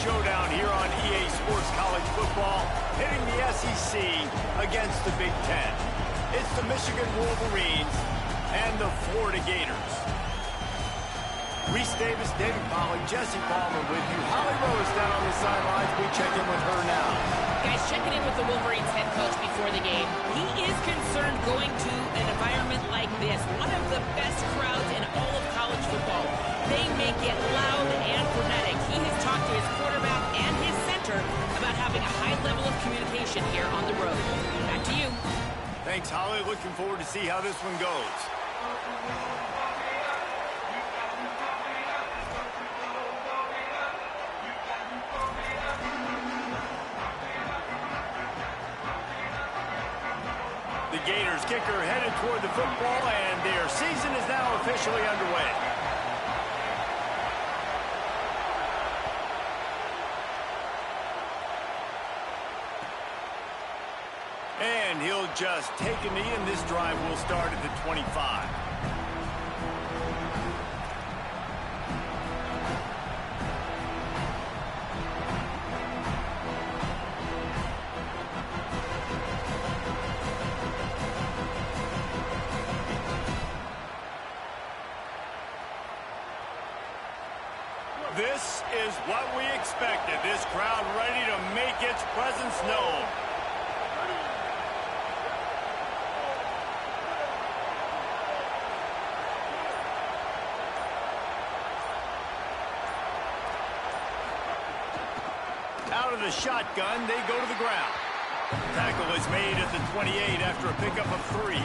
showdown here on EA Sports College Football, hitting the SEC against the Big Ten. It's the Michigan Wolverines and the Florida Gators. Reese Davis, David Pollack, Jesse Palmer with you. Holly Rose down on the sidelines. We check in with her now. Guys, checking in with the Wolverines head coach before the game. He is concerned going to an environment like this, one of the best crowds in all of college football. They make it loud and frenetic. He has talked to his quarterback and his center about having a high level of communication here on the road. Back to you. Thanks, Holly. Looking forward to see how this one goes. The Gators kicker headed toward the football, and their season is now officially underway. And he'll just take a knee, and this drive will start at the 25. This is what we expected. This crowd ready to make its presence known. Out of the shotgun, they go to the ground. Tackle is made at the 28 after a pickup of 3.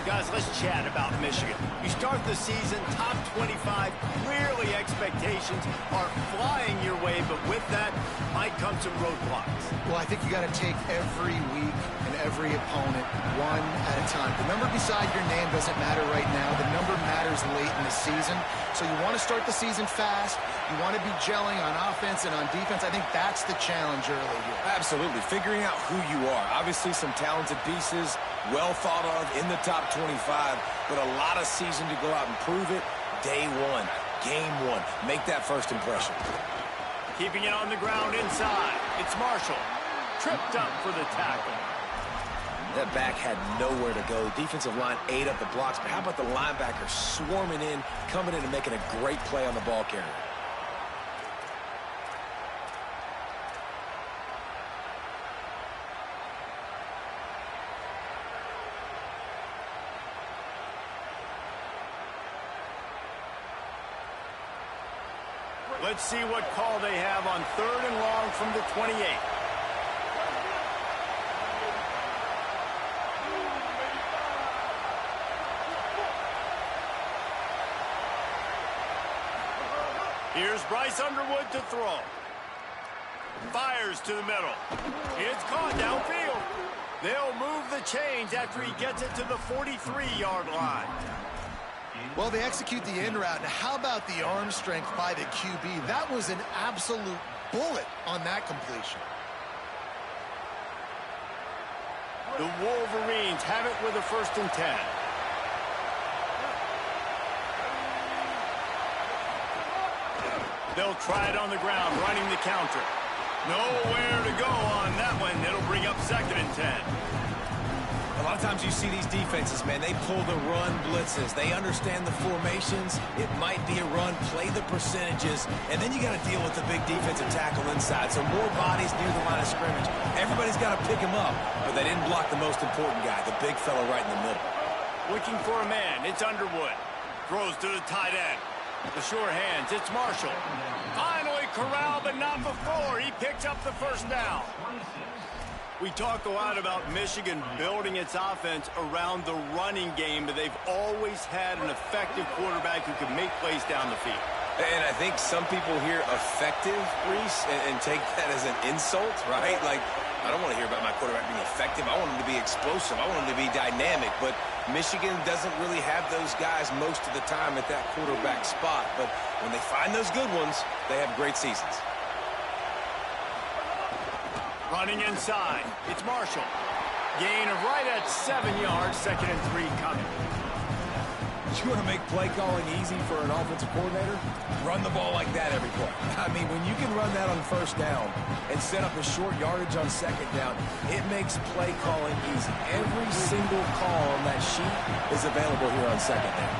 Guys, let's chat about Michigan. You start the season top 25. Clearly expectations are flying your way, but with that might come some roadblocks. Well, I think you got to take every week and every opponent one at a time. The number beside your name doesn't matter right now. The number matters late in the season. So you want to start the season fast. You want to be gelling on offense and on defense. I think that's the challenge early here. Absolutely. Figuring out who you are. Obviously some talented pieces, well thought of in the top 25, but a lot of season to go out and prove it. Day one, game one. Make that first impression. Keeping it on the ground inside. It's Marshall. Tripped up for the tackle. That back had nowhere to go. Defensive line ate up the blocks, but how about the linebacker swarming in, coming in and making a great play on the ball carrier? Let's see what call they have on 3rd and long from the 28. Here's Bryce Underwood to throw. Fires to the middle. It's caught downfield. They'll move the chains after he gets it to the 43-yard line. Well, they execute the in route. Now, how about the arm strength by the QB? That was an absolute bullet on that completion. The Wolverines have it with a 1st and 10. They'll try it on the ground, running the counter. Nowhere to go on that one. It'll bring up 2nd and 10. A lot of times you see these defenses, man, they pull the run blitzes. They understand the formations. It might be a run, play the percentages, and then you got to deal with the big defensive tackle inside. So more bodies near the line of scrimmage. Everybody's got to pick him up, but they didn't block the most important guy, the big fella right in the middle. Looking for a man. It's Underwood. Throws to the tight end. The sure hands. It's Marshall. Finally corralled, but not before. He picks up the 1st down. We talk a lot about Michigan building its offense around the running game, but they've always had an effective quarterback who can make plays down the field. And I think some people hear effective, Reese, and take that as an insult, right? Like, I don't want to hear about my quarterback being effective. I want him to be explosive. I want him to be dynamic. But Michigan doesn't really have those guys most of the time at that quarterback spot. But when they find those good ones, they have great seasons. Running inside. It's Marshall. Gain of right at 7 yards. 2nd and 3 coming. You want to make play calling easy for an offensive coordinator? Run the ball like that every play. I mean, when you can run that on first down and set up a short yardage on second down, it makes play calling easy. Every single call on that sheet is available here on second down.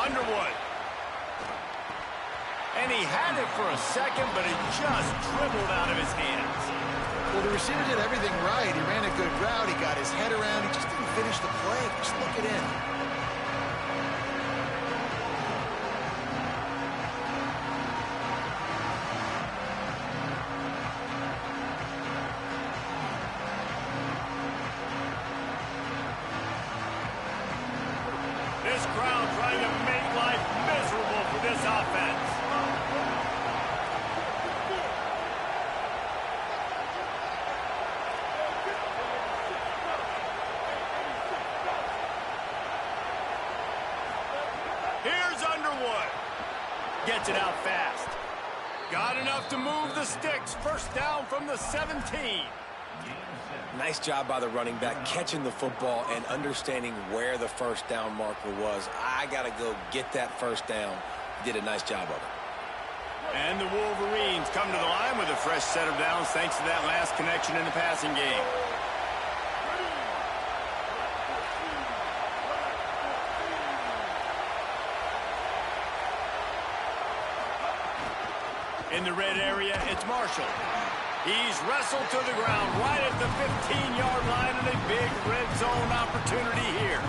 Underwood. And he had it for a second, but it just dribbled out of his hands. Well, the receiver did everything right. He ran a good route. He got his head around. He just didn't finish the play. Just look it in. This crowd trying to make life miserable for this offense. Here's Underwood. Gets it out fast. Got enough to move the sticks. First down from the 17. Nice job by the running back, catching the football and understanding where the first down marker was. I got to go get that first down. He did a nice job of it. And the Wolverines come to the line with a fresh set of downs thanks to that last connection in the passing game. In the red area, it's Marshall. He's wrestled to the ground right at the 15-yard line, and a big red zone opportunity here.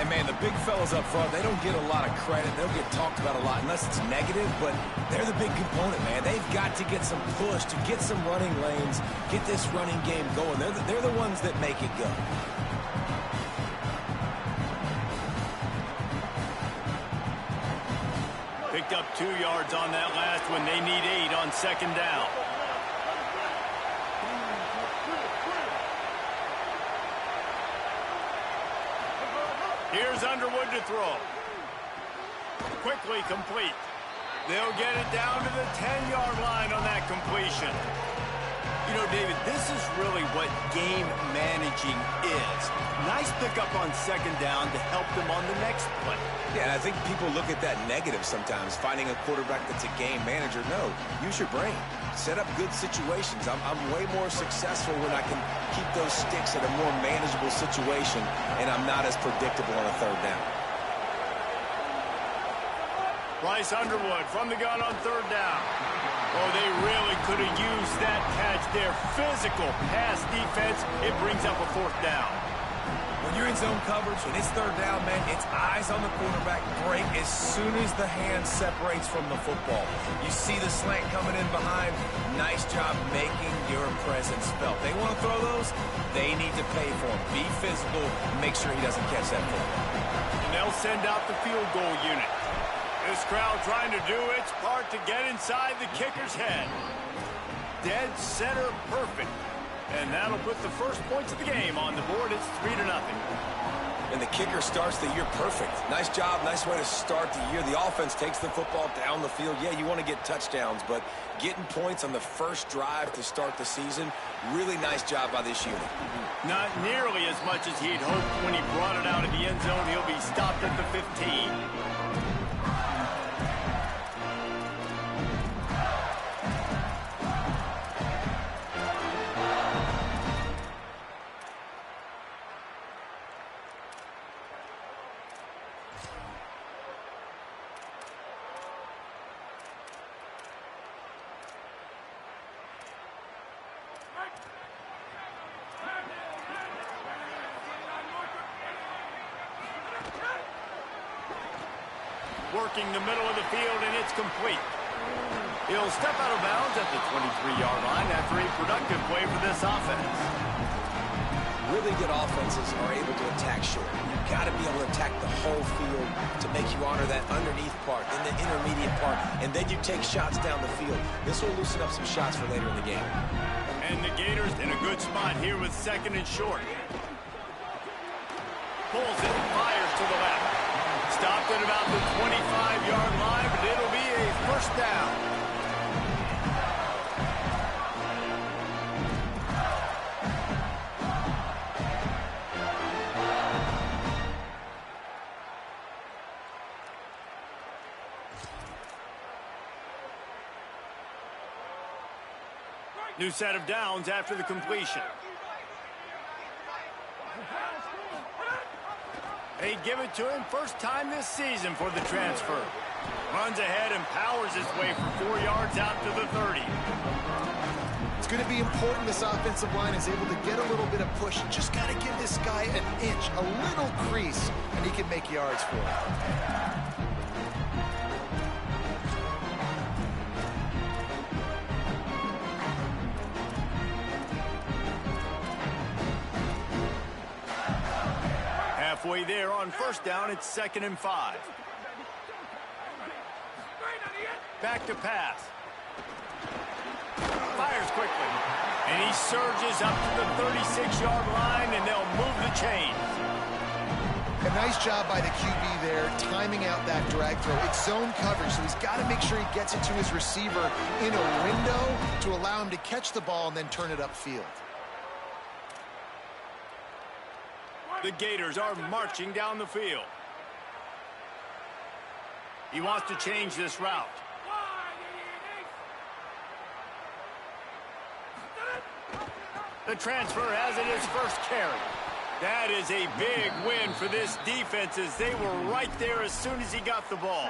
And, man, the big fellas up front, they don't get a lot of credit. They'll get talked about a lot unless it's negative, but they're the big component, man. They've got to get some push, to get some running lanes, get this running game going. They're the ones that make it go. Picked up 2 yards on that last one. They need 8 on second down. Here's Underwood to throw. Quickly complete. They'll get it down to the 10-yard line on that completion. You know, David, this is really what game managing is. Nice pickup on second down to help them on the next play. Yeah, and I think people look at that negative sometimes, finding a quarterback that's a game manager. No, use your brain. Set up good situations. I'm way more successful when I can keep those sticks at a more manageable situation, and I'm not as predictable on a third down. Bryce Underwood from the gun on third down. Oh, they really could have used that catch there. Physical pass defense. It brings up a fourth down. When you're in zone coverage and it's third down, man, it's eyes on the quarterback. Break as soon as the hand separates from the football. You see the slant coming in behind. Nice job making your presence felt. They want to throw those, they need to pay for them. Be physical. Make sure he doesn't catch that football. And they'll send out the field goal unit. This crowd trying to do its part to get inside the kicker's head. Dead center perfect. And that'll put the first points of the game on the board. It's 3-0. And the kicker starts the year perfect. Nice job, nice way to start the year. The offense takes the football down the field. Yeah, you want to get touchdowns, but getting points on the first drive to start the season, really nice job by this unit. Not nearly as much as he'd hoped when he brought it out of the end zone. He'll be stopped at the 15. Working the middle of the field, and it's complete. He'll step out of bounds at the 23-yard line after a productive play for this offense. Really good offenses are able to attack short. You've got to be able to attack the whole field to make you honor that underneath part, then the intermediate part, and then you take shots down the field. This will loosen up some shots for later in the game. And the Gators in a good spot here with second and short. Pulls it, fires to the left. Stopped at about the 25-yard line, but it'll be a first down. New set of downs after the completion. They give it to him first time this season for the transfer. Runs ahead and powers his way for 4 yards out to the 30. It's going to be important this offensive line is able to get a little bit of push. You just got to give this guy an inch, a little crease, and he can make yards for it. Halfway there on first down, it's 2nd and 5. Back to pass. Fires quickly. And he surges up to the 36-yard line, and they'll move the chains. A nice job by the QB there, timing out that drag throw. It's zone coverage, so he's got to make sure he gets it to his receiver in a window to allow him to catch the ball and then turn it upfield. The Gators are marching down the field. He wants to change this route. The transfer has it his first carry. That is a big win for this defense as they were right there as soon as he got the ball.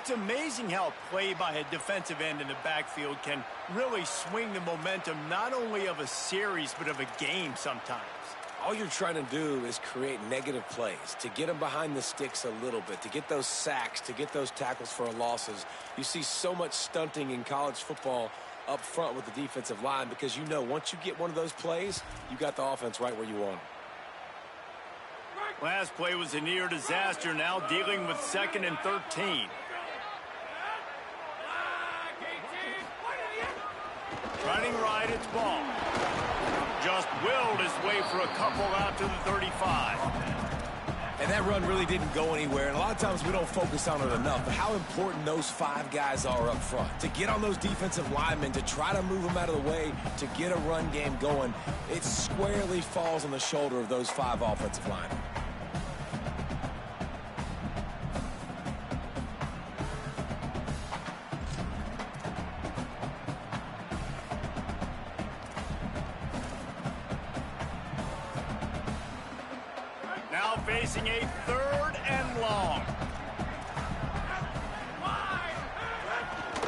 It's amazing how play by a defensive end in the backfield can really swing the momentum not only of a series but of a game sometimes. All you're trying to do is create negative plays, to get them behind the sticks a little bit, to get those sacks, to get those tackles for losses. You see so much stunting in college football up front with the defensive line because you know once you get one of those plays, you got the offense right where you want them. Last play was a near disaster, now dealing with 2nd and 13. Running right, it's ball. Just willed his way for a couple out to the 35. And that run really didn't go anywhere, and a lot of times we don't focus on it enough, but how important those 5 guys are up front. To get on those defensive linemen, to try to move them out of the way, to get a run game going, it squarely falls on the shoulder of those 5 offensive linemen. Facing a 3rd and long.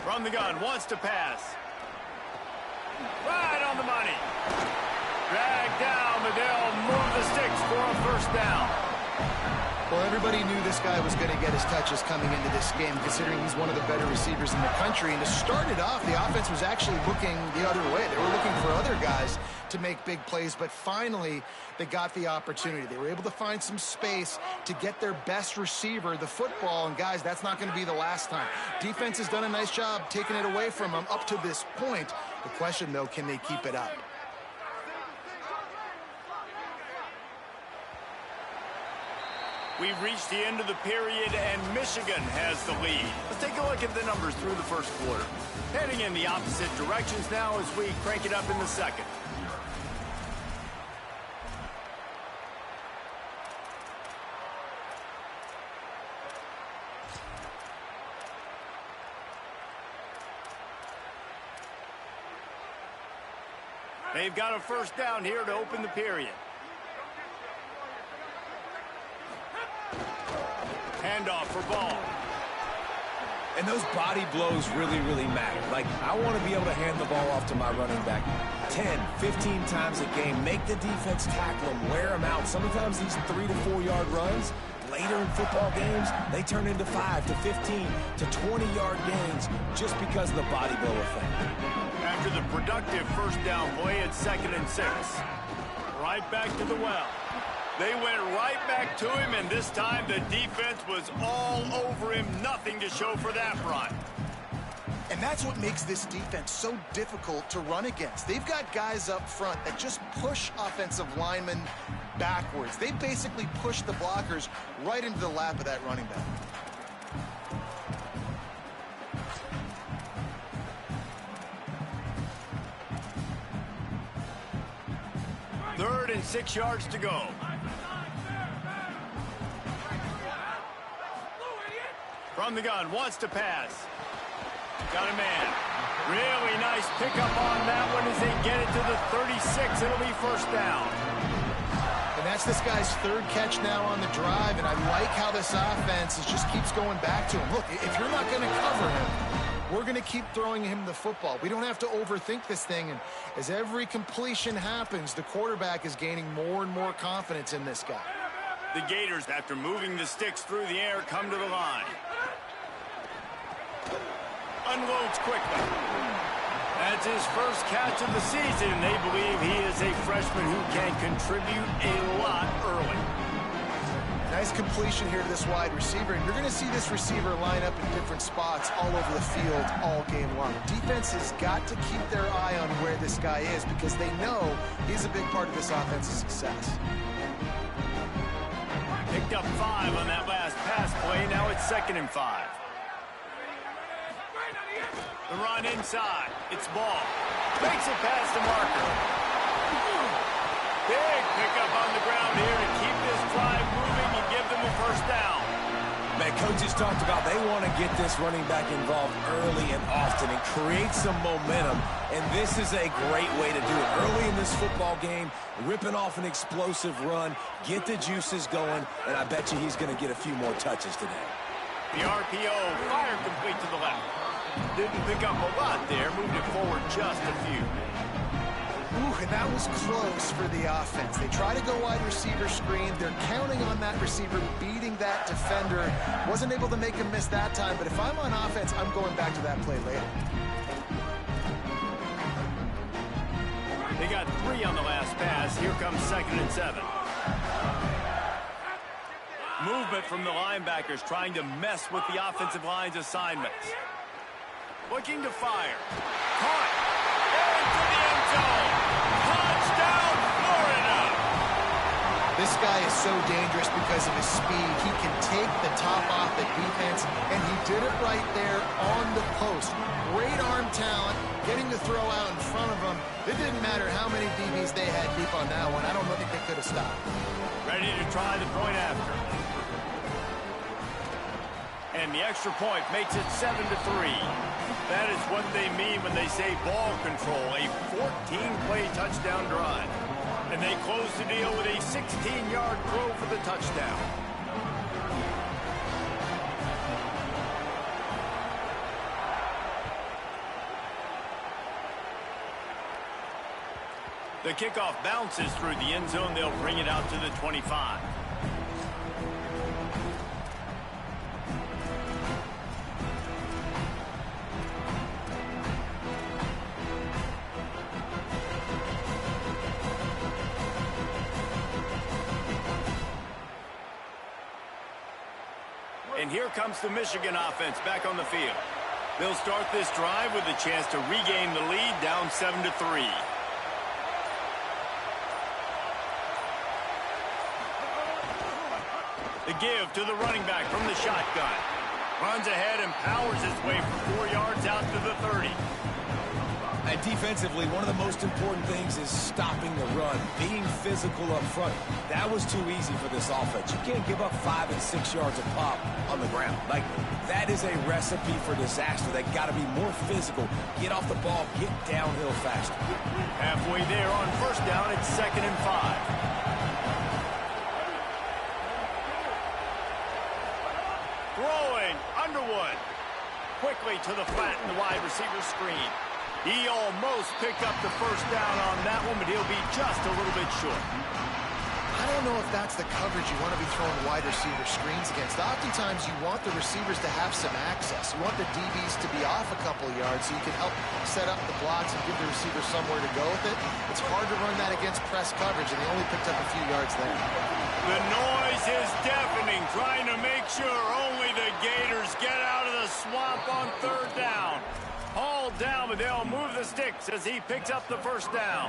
From the gun, wants to pass. Right on the money. Dragged down, but they'll move the sticks for a first down. Well, everybody knew this guy was going to get his touches coming into this game, considering he's one of the better receivers in the country. And to start it off, the offense was actually looking the other way. They were looking for other guys to make big plays, but finally they got the opportunity. They were able to find some space to get their best receiver the football, and guys, that's not going to be the last time. Defense has done a nice job taking it away from them up to this point. The question, though, can they keep it up? We've reached the end of the period, and Michigan has the lead. Let's take a look at the numbers through the first quarter. Heading in the opposite directions now as we crank it up in the second. They've got a first down here to open the period. Handoff for ball. And those body blows really, really matter. Like, I want to be able to hand the ball off to my running back 10, 15 times a game. Make the defense tackle them, wear them out. Sometimes these 3 to 4 yard runs, later in football games, they turn into 5 to 15 to 20-yard gains just because of the body blow effect. After the productive first down play, it's 2nd and 6. Right back to the well. They went right back to him, and this time the defense was all over him. Nothing to show for that run. And that's what makes this defense so difficult to run against. They've got guys up front that just push offensive linemen backwards. They basically push the blockers right into the lap of that running back. Third and 6 yards to go. From the gun, wants to pass. Got a man. Really nice pickup on that one as they get it to the 36. It'll be first down. And that's this guy's third catch now on the drive, and I like how this offense just keeps going back to him. Look, if you're not going to cover him, we're going to keep throwing him the football. We don't have to overthink this thing, and as every completion happens, the quarterback is gaining more and more confidence in this guy. The Gators, after moving the sticks through the air, come to the line. Unloads quickly. That's his first catch of the season. They believe he is a freshman who can contribute a lot early. Nice completion here to this wide receiver, and you're going to see this receiver line up in different spots all over the field all game long. Defense has got to keep their eye on where this guy is because they know he's a big part of this offense's success. Picked up 5 on that last pass play. Now it's 2nd and 5. The run inside. It's Ball. Makes it past the marker. Big pickup on the ground here to keep this drive moving and give them a first down. Man, coaches talked about they want to get this running back involved early and often and create some momentum, and this is a great way to do it. Early in this football game, ripping off an explosive run, get the juices going, and I bet you he's going to get a few more touches today. The RPO, fire complete to the left. Didn't pick up a lot there, moved it forward just a few. Ooh, and that was close for the offense. They try to go wide receiver screen. They're counting on that receiver beating that defender. Wasn't able to make him miss that time, but if I'm on offense, I'm going back to that play later. They got 3 on the last pass. Here comes 2nd and 7. Movement from the linebackers trying to mess with the offensive line's assignments. Looking to fire. Caught. Into the end zone. Touchdown, Florida. This guy is so dangerous because of his speed. He can take the top off the defense, and he did it right there on the post. Great arm talent, getting the throw out in front of him. It didn't matter how many DBs they had deep on that one. I don't think they could have stopped. Ready to try the point after. And the extra point makes it 7-3. That is what they mean when they say ball control, a 14-play touchdown drive. And they close the deal with a 16-yard throw for the touchdown. The kickoff bounces through the end zone. They'll bring it out to the 25. And here comes the Michigan offense back on the field. They'll start this drive with a chance to regain the lead, down 7-3. The give to the running back from the shotgun. Runs ahead and powers his way for 4 yards out to the 30. And defensively, one of the most important things is stopping the run, being physical up front. That was too easy for this offense. You can't give up 5 and 6 yards a pop on the ground. Like, that is a recipe for disaster. They got to be more physical, get off the ball, get downhill faster. Halfway there on first down, it's 2nd and 5. Throwing, Underwood. Quickly to the flat in the wide receiver screen. He almost picked up the first down on that one, but he'll be just a little bit short. I don't know if that's the coverage you want to be throwing wide receiver screens against. Oftentimes, you want the receivers to have some access. You want the DBs to be off a couple yards so you can help set up the blocks and give the receiver somewhere to go with it. It's hard to run that against press coverage, and they only picked up a few yards there. The noise is deafening, trying to make sure only the Gators get out of the swamp on 3rd down. Hauled down, but they'll move the sticks as he picks up the first down.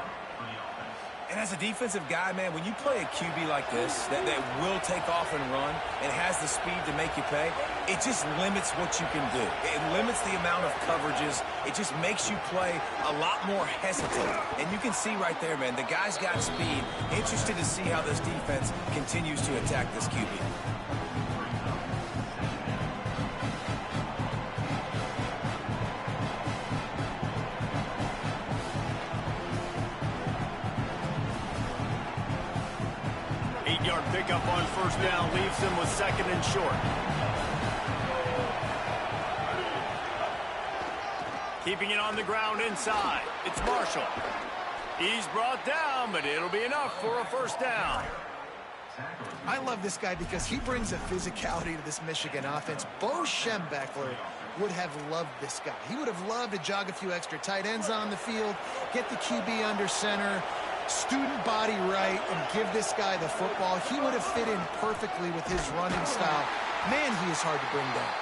And as a defensive guy, man, when you play a QB like this that will take off and run and has the speed to make you pay, it just limits what you can do. It limits the amount of coverages. It just makes you play a lot more hesitant. And you can see right there, man, the guy's got speed. Interested to see how this defense continues to attack this QB. pickup on first down leaves them with second and short. Keeping it on the ground inside. It's Marshall. He's brought down, but it'll be enough for a first down. I love this guy because he brings a physicality to this Michigan offense. Bo Schembechler would have loved this guy. He would have loved to jog a few extra tight ends on the field, get the QB under center, student body right, and give this guy the football. He would have fit in perfectly with his running style. Man, he is hard to bring down.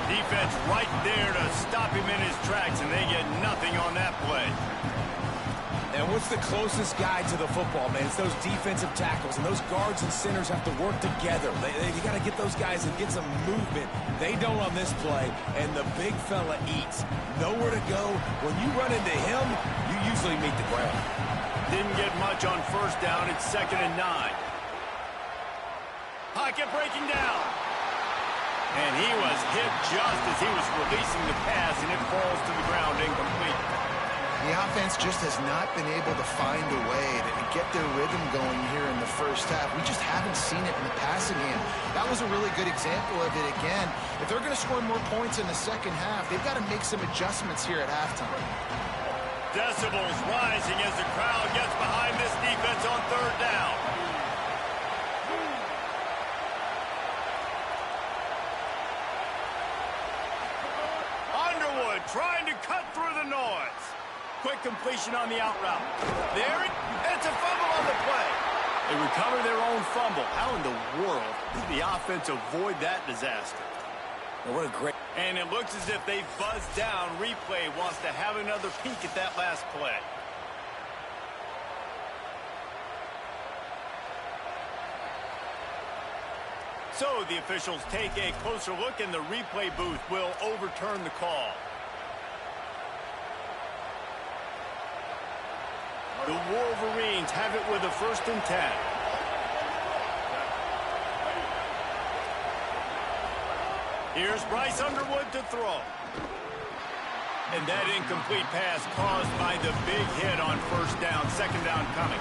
Defense right there to stop him in his tracks, and they get nothing on that play. And what's the closest guy to the football, man? It's those defensive tackles, and those guards and centers have to work together. You got to get those guys and get some movement. They don't on this play, and the big fella eats. Nowhere to go. When you run into him, you usually meet the ground. Didn't get much on first down. It's 2nd and 9. Pocket breaking down. And he was hit just as he was releasing the pass, and it falls to the ground incomplete. The offense just has not been able to find a way to get their rhythm going here in the first half. We just haven't seen it in the passing game. That was a really good example of it again. If they're going to score more points in the second half, they've got to make some adjustments here at halftime. Decibels rising as the crowd gets behind this defense on third down. Underwood trying to cut through the noise. Quick completion on the out route. It's a fumble on the play. They recover their own fumble. How in the world did the offense avoid that disaster? Well, what a great... And it looks as if they buzzed down. Replay wants to have another peek at that last play. So the officials take a closer look, and the replay booth will overturn the call. The Wolverines have it with a 1st and 10. Here's Bryce Underwood to throw. And that incomplete pass caused by the big hit on first down. 2nd down coming.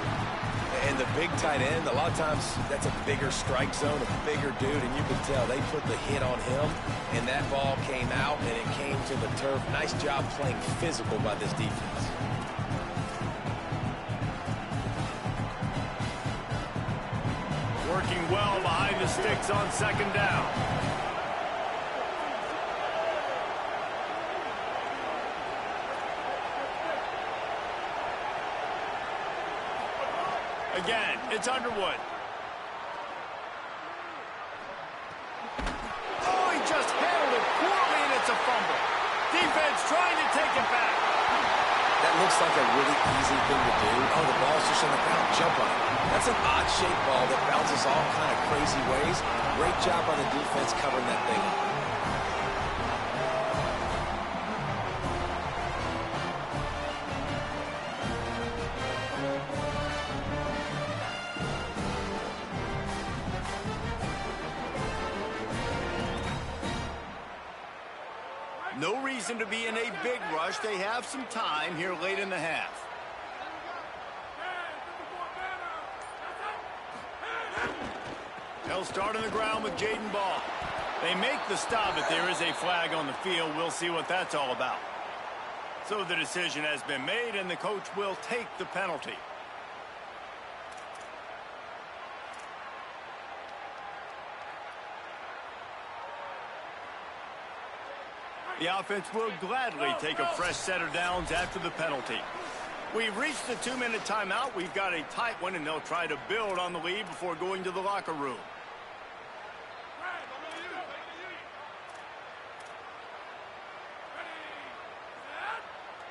And the big tight end, a lot of times that's a bigger strike zone, a bigger dude, and you can tell they put the hit on him, and that ball came out, and it came to the turf. Nice job playing physical by this defense. Working well behind the sticks on 2nd down. Again, it's Underwood. Oh, he just handled it poorly, and it's a fumble. Defense trying to take it back. That looks like a really easy thing to do. Oh, the ball's just on the ground. Jump on it. That's an odd-shaped ball that bounces all kind of crazy ways. Great job on the defense covering that thing. No reason to be in a big rush. They have some time here late in the half. They'll start on the ground with Jaden Ball. They make the stop, but there is a flag on the field. We'll see what that's all about. So the decision has been made, and the coach will take the penalty. The offense will gladly take a fresh set of downs after the penalty. We've reached the 2-minute timeout. We've got a tight one, and they'll try to build on the lead before going to the locker room.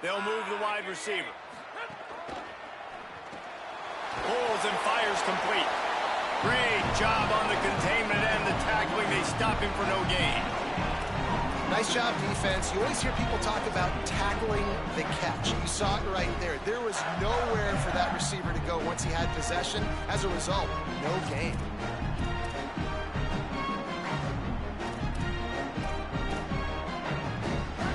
They'll move the wide receiver. Pulls and fires complete. Great job on the containment and the tackling. They stop him for no gain. Nice job, defense. You always hear people talk about tackling the catch. You saw it right there. There was nowhere for that receiver to go once he had possession. As a result, no gain.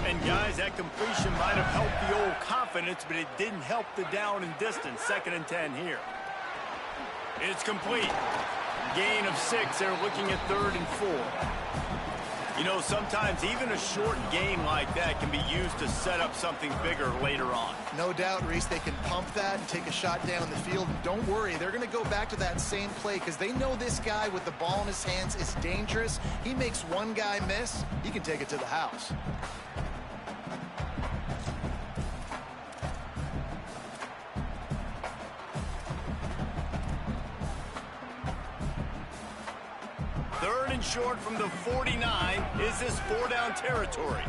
And guys, that completion might have helped the old confidence, but it didn't help the down and distance. 2nd and 10 here. It's complete. Gain of 6. They're looking at 3rd and 4. You know, sometimes even a short game like that can be used to set up something bigger later on. No doubt, Reese, they can pump that and take a shot down the field. And don't worry, they're going to go back to that same play because they know this guy with the ball in his hands is dangerous. He makes one guy miss, he can take it to the house. Short from the 49. Is this 4-down territory?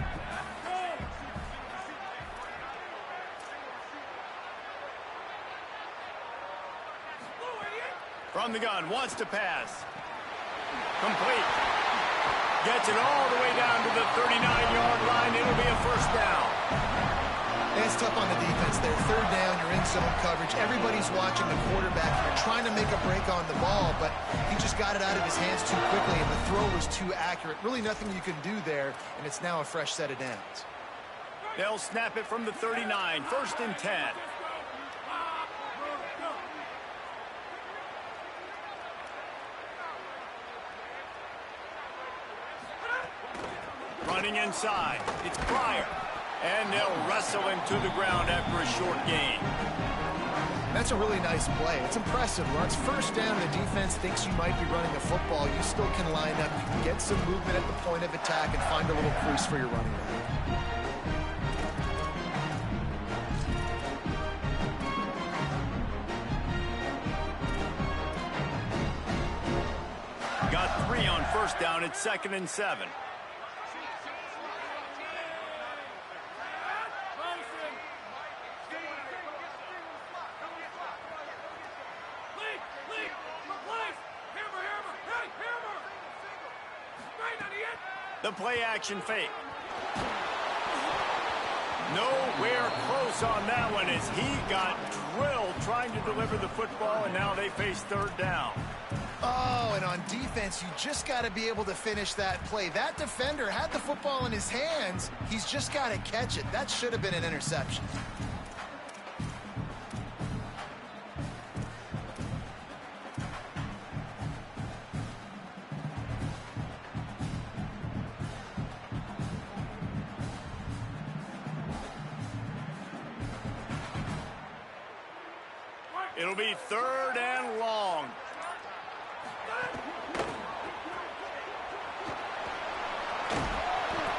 From the gun, wants to pass. Complete. Gets it all the way down to the 39-yard line. It'll be a 1st down. It's tough on the defense there. 3rd down, you're in zone coverage. Everybody's watching the quarterback. You're trying to make a break on the ball, but he just got it out of his hands too quickly, and the throw was too accurate. Really nothing you can do there, and it's now a fresh set of downs. They'll snap it from the 39. 1st and 10. Running inside. It's Pryor. And they'll wrestle him to the ground after a short gain. That's a really nice play. It's impressive. When it's 1st down and the defense thinks you might be running the football, you still can line up. You can get some movement at the point of attack and find a little crease for your running back. Got 3 on 1st down. It's 2nd and 7. The play-action fake. Nowhere close on that one as he got drilled trying to deliver the football, and now they face 3rd down. Oh, and on defense, you just got to be able to finish that play. That defender had the football in his hands. He's just got to catch it. That should have been an interception. It'll be 3rd and long.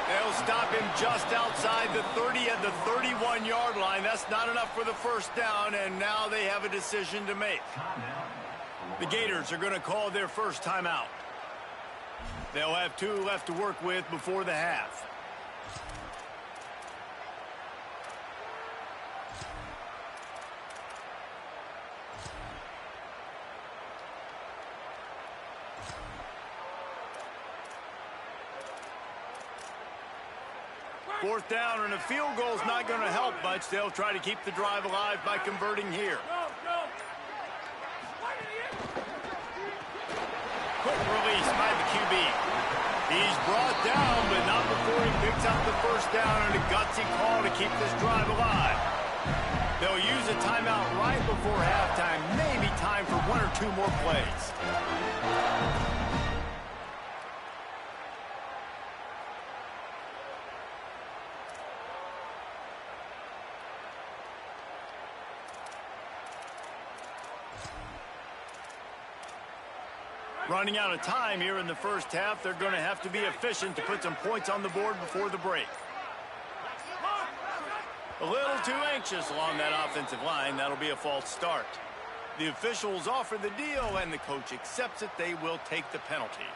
They'll stop him just outside the 30 at the 31-yard line. That's not enough for the 1st down, and now they have a decision to make. The Gators are going to call their first timeout. They'll have 2 left to work with before the half. Fourth down, and a field goal is not going to help much. They'll try to keep the drive alive by converting here. Quick release by the QB. He's brought down, but not before he picks up the 1st down, and a gutsy call to keep this drive alive. They'll use a timeout right before halftime. Maybe time for 1 or 2 more plays. Running out of time here in the 1st half. They're going to have to be efficient to put some points on the board before the break. A little too anxious along that offensive line. That'll be a false start. The officials offer the deal, and the coach accepts it. They will take the penalty.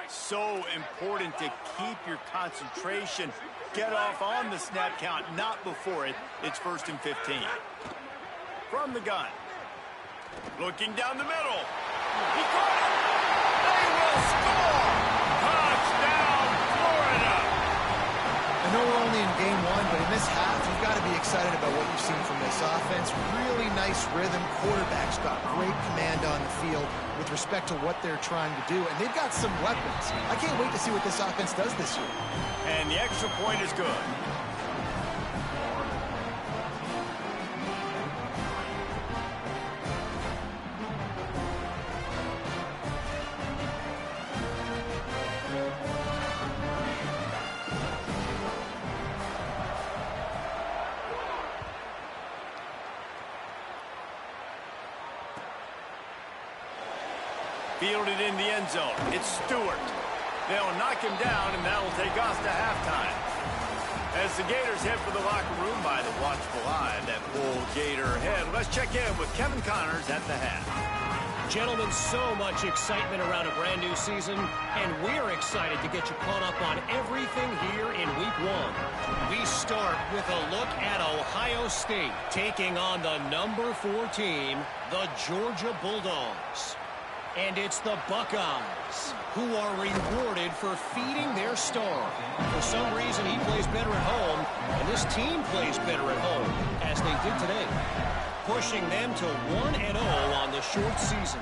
So important to keep your concentration. Get off on the snap count, not before it. It's 1st and 15. From the gun. Looking down the middle. He caught it. They will score. Touchdown, Florida. I know we're only in game one, but in this half, you've got to be excited about what you've seen from this offense. Really nice rhythm. Quarterback's got great command on the field with respect to what they're trying to do, and they've got some weapons. I can't wait to see what this offense does this year. And the extra point is good. Fielded in the end zone. It's Stewart. They'll knock him down, and that'll take us to halftime. As the Gators head for the locker room by the watchful eye of that bull Gator head, let's check in with Kevin Connors at the half. Gentlemen, so much excitement around a brand new season, and we're excited to get you caught up on everything here in week one. We start with a look at Ohio State taking on the number 4 team, the Georgia Bulldogs. And it's the Buckeyes who are rewarded for feeding their star. For some reason, he plays better at home, and this team plays better at home, as they did today, pushing them to 1-0 on the short season.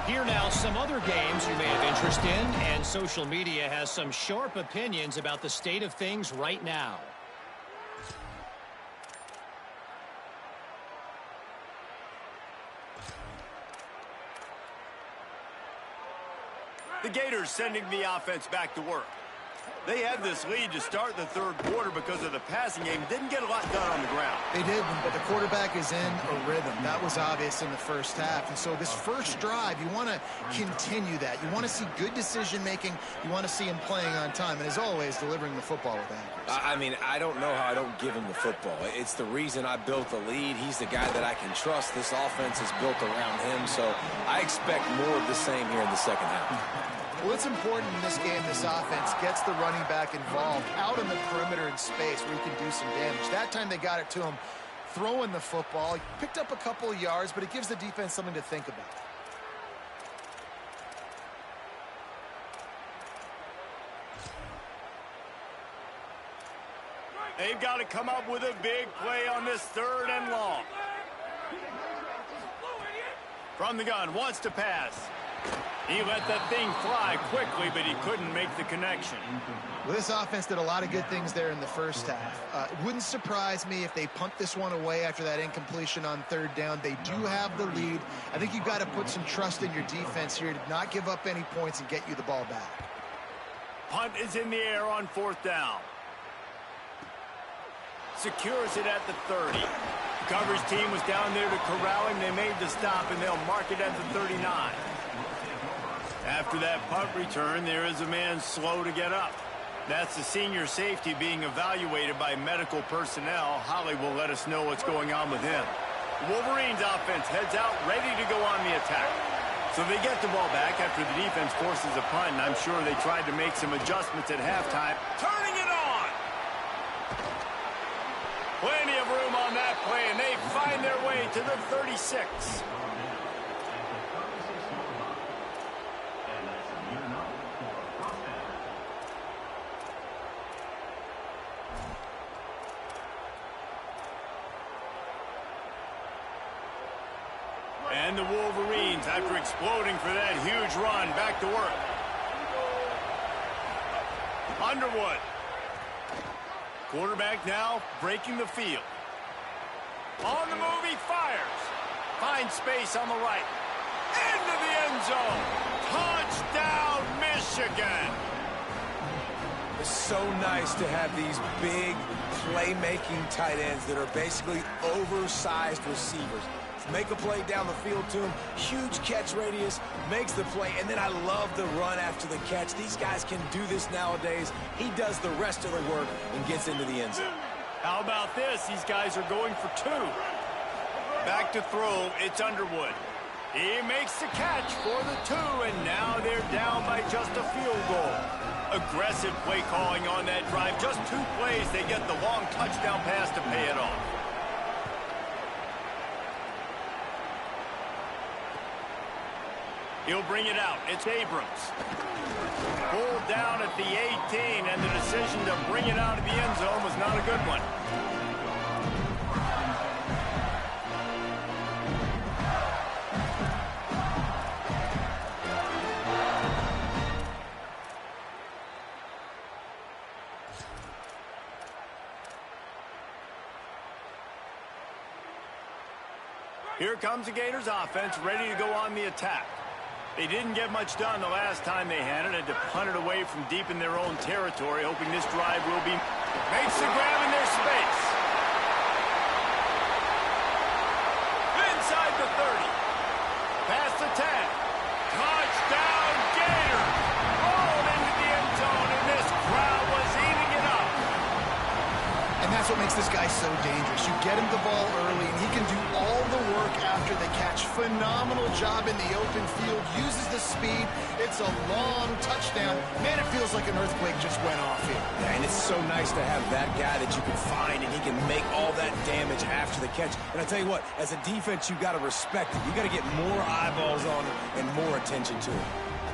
Here now, some other games you may have interest in, and social media has some sharp opinions about the state of things right now. The Gators sending the offense back to work. They had this lead to start the third quarter because of the passing game. Didn't get a lot done on the ground. They did, but the quarterback is in a rhythm. That was obvious in the first half. And so this first drive, you want to continue that. You want to see good decision-making. You want to see him playing on time. And as always, delivering the football with accuracy. I mean, I don't know how I don't give him the football. It's the reason I built the lead. He's the guy that I can trust. This offense is built around him. So I expect more of the same here in the second half. Well, it's important in this game, this offense gets the running back involved out in the perimeter in space where he can do some damage. That time they got it to him throwing the football. He picked up a couple of yards, but it gives the defense something to think about. They've got to come up with a big play on this 3rd and long. From the gun, wants to pass. He let that thing fly quickly, but he couldn't make the connection. Well, this offense did a lot of good things there in the first half. It wouldn't surprise me if they punt this one away after that incompletion on 3rd down. They do have the lead. I think you've got to put some trust in your defense here to not give up any points and get you the ball back. Punt is in the air on 4th down. Secures it at the 30. The coverage team was down there to corral him. They made the stop, and they'll mark it at the 39. After that punt return, there is a man slow to get up. That's the senior safety being evaluated by medical personnel. Holly will let us know what's going on with him. The Wolverines offense heads out, ready to go on the attack. So they get the ball back after the defense forces a punt, and I'm sure they tried to make some adjustments at halftime. Turning it on! Plenty of room on that play, and they find their way to the 36. And the Wolverines, after exploding for that huge run, back to work. Underwood. Quarterback now breaking the field. On the move, he fires. Finds space on the right. Into the end zone. Touchdown, Michigan. It's so nice to have these big playmaking tight ends that are basically oversized receivers. Make a play down the field to him, huge catch radius, makes the play, and then I love the run after the catch. These guys can do this nowadays. He does the rest of the work and gets into the end zone. How about this? These guys are going for 2. Back to throw, it's Underwood. He makes the catch for the 2, and now they're down by just a field goal. Aggressive play calling on that drive. Just 2 plays, they get the long touchdown pass to pay it off. He'll bring it out. It's Abrams. Pulled down at the 18, and the decision to bring it out of the end zone was not a good one. Here comes the Gators offense, ready to go on the attack. They didn't get much done the last time they had it. Had to punt it away from deep in their own territory, hoping this drive will be... Makes the grab in their space. Inside the 30. Past the 10. Touchdown, Gators! Rolled into the end zone, and this crowd was eating it up. And that's what makes this guy so dangerous. You get him the ball early, and he can do all the work after the catch. Phenomenal job in the open field. Uses the speed. It's a long touchdown. Man, it feels like an earthquake just went off here. Yeah, and it's so nice to have that guy that you can find, and he can make all that damage after the catch. And I tell you what, as a defense, you got to respect it. You got to get more eyeballs on him and more attention to him.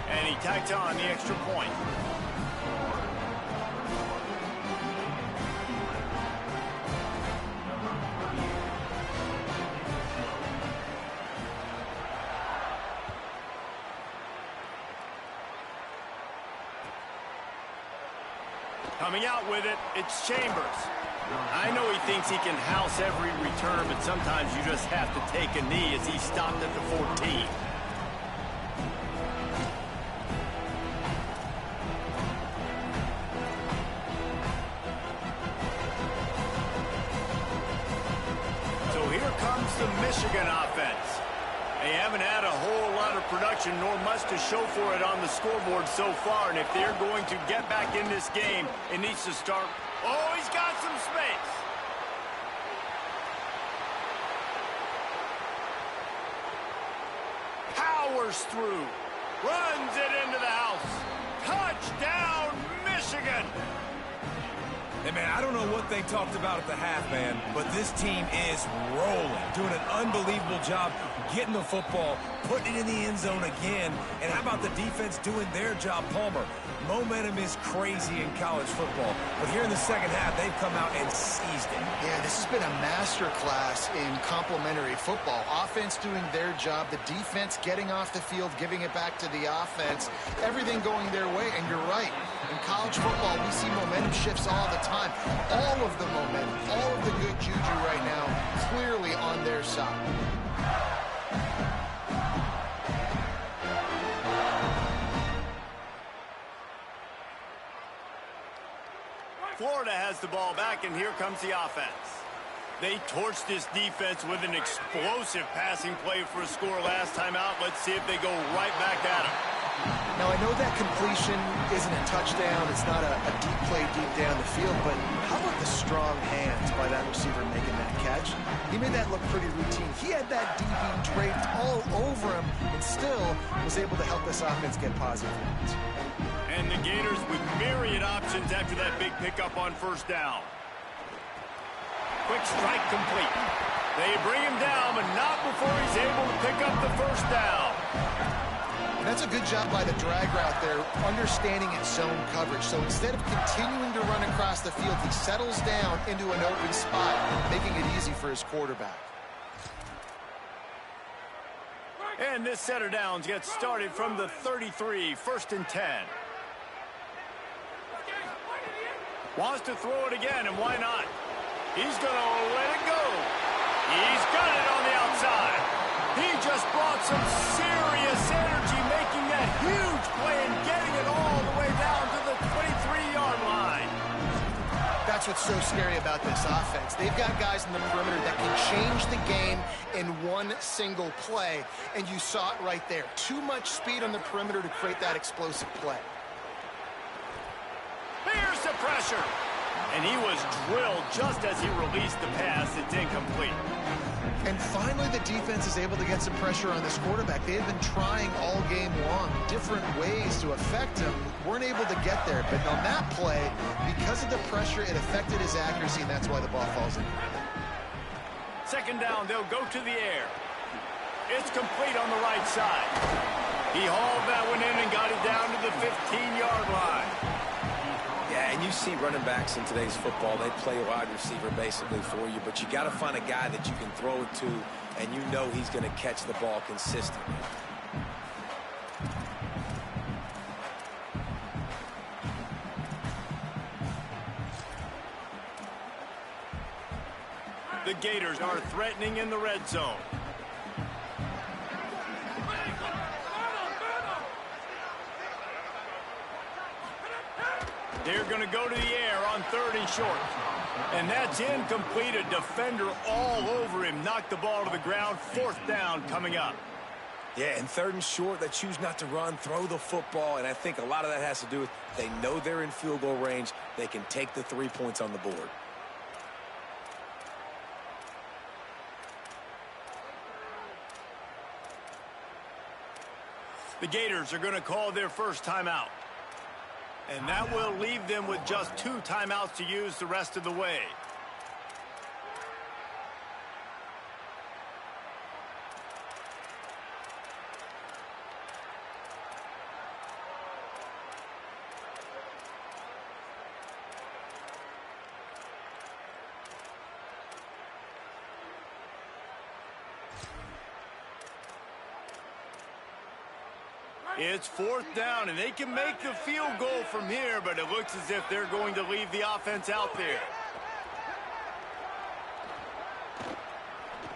And he tacked on the extra point. Coming out with it, it's Chambers. I know he thinks he can house every return, but sometimes you just have to take a knee as he stopped at the 14. So here comes the Michigan offense. They haven't had a whole lot of production, nor much to show for it on the scoreboard so far. And if they're going to get back in this game, it needs to start. Oh, he's got some space. Powers through. Runs it into the house. Touchdown, Michigan. Hey, man, I don't know what they talked about at the half, man, but this team is rolling, doing an unbelievable job getting the football, putting it in the end zone again. And how about the defense doing their job, Palmer? Momentum is crazy in college football, but here in the second half, they've come out and seized it. Yeah, this has been a masterclass in complementary football. Offense doing their job, the defense getting off the field, giving it back to the offense, everything going their way. And you're right, in college football, we see momentum shifts all the time. All of the momentum, all of the good juju right now, clearly on their side. Florida has the ball back, and here comes the offense. They torched this defense with an explosive passing play for a score last time out. Let's see if they go right back at him. Now, I know that completion isn't a touchdown. It's not a deep play deep down the field, but how about the strong hands by that receiver making that catch? He made that look pretty routine. He had that DB draped all over him and still was able to help this offense get positive yards. And the Gators with myriad options after that big pickup on first down. Quick strike complete. They bring him down, but not before he's able to pick up the first down. And that's a good job by the drag route there, understanding its zone coverage. So instead of continuing to run across the field, he settles down into an open spot, making it easy for his quarterback. And this set of downs gets started from the 33, 1st and 10. Wants to throw it again, and why not? He's going to let it go. He's got it on the outside. He just brought some serious energy, making that huge play and getting it all the way down to the 23-yard line. That's what's so scary about this offense. They've got guys in the perimeter that can change the game in one single play, and you saw it right there. Too much speed on the perimeter to create that explosive play. Here's the pressure. And he was drilled just as he released the pass. It's incomplete. And finally, the defense is able to get some pressure on this quarterback. They have been trying all game long, different ways to affect him. Weren't able to get there. But on that play, because of the pressure, it affected his accuracy, and that's why the ball falls in. Second down, they'll go to the air. It's complete on the right side. He hauled that one in and got it down to the 15-yard line. Yeah, and you see running backs in today's football, they play wide receiver basically for you, but you got to find a guy that you can throw it to, and you know he's going to catch the ball consistently. The Gators are threatening in the red zone. They're going to go to the air on 3rd and short. And that's incomplete. A defender all over him. Knocked the ball to the ground. 4th down coming up. Yeah, and 3rd and short, they choose not to run, throw the football, and I think a lot of that has to do with they know they're in field goal range. They can take the 3 points on the board. The Gators are going to call their first timeout. And that will leave them with just 2 timeouts to use the rest of the way. It's 4th down, and they can make the field goal from here, but it looks as if they're going to leave the offense out there.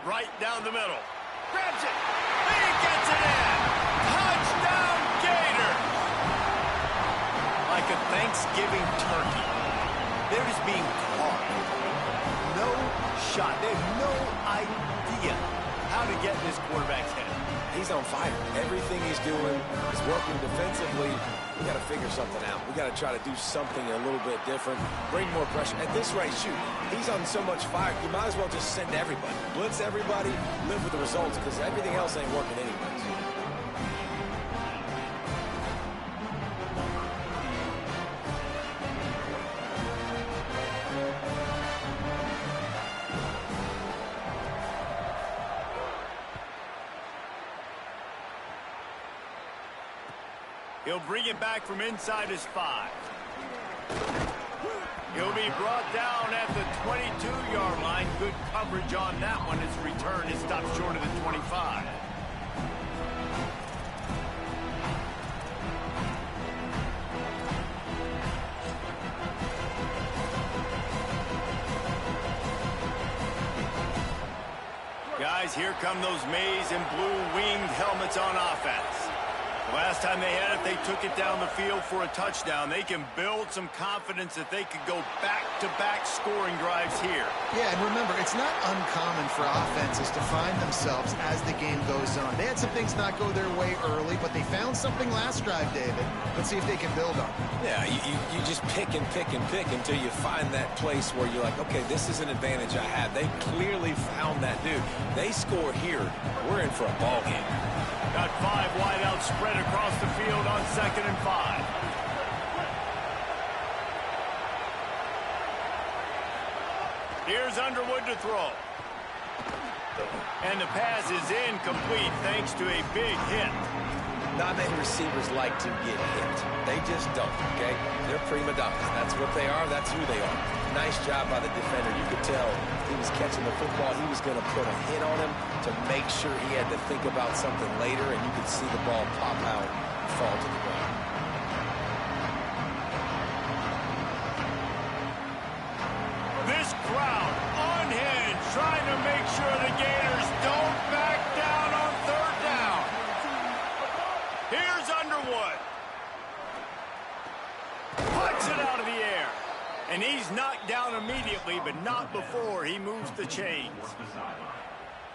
Right down the middle. Grabs it. He gets it in. Touchdown, Gators. Like a Thanksgiving turkey. They're just being caught. No shot. They have no idea how to get in this quarterback's head. He's on fire. Everything he's doing is working defensively. We got to figure something out. We got to try to do something a little bit different. Bring more pressure. At this rate, shoot, he's on so much fire. You might as well just send everybody. Blitz everybody. Live with the results because everything else ain't working anyways. He'll bring it back from inside his 5. He'll be brought down at the 22-yard line. Good coverage on that one. His return is stopped short of the 25. Guys, here come those maize and blue winged helmets on offense. Last time they had it, they took it down the field for a touchdown. They can build some confidence that they could go back-to-back scoring drives here. Yeah, and remember, it's not uncommon for offenses to find themselves as the game goes on. They had some things not go their way early, but they found something last drive, David. Let's see if they can build on it. Yeah, you just pick and pick and pick until you find that place where you're like, okay, this is an advantage I have. They clearly found that dude. They score here. We're in for a ball game. Got 5 wideouts spread across the field on 2nd and 5. Here's Underwood to throw. And the pass is incomplete thanks to a big hit. Not many receivers like to get hit. They just don't, okay? They're prima donnas. That's what they are. That's who they are. Nice job by the defender. You could tell he was catching the football. He was going to put a hit on him to make sure he had to think about something later, and you could see the ball pop out and fall to the ground. This crowd unhinged, trying to make sure the Gators don't back down on 3rd down. Here's Underwood. Puts it out of the air. And he's knocked down immediately, but not before he moves the chains.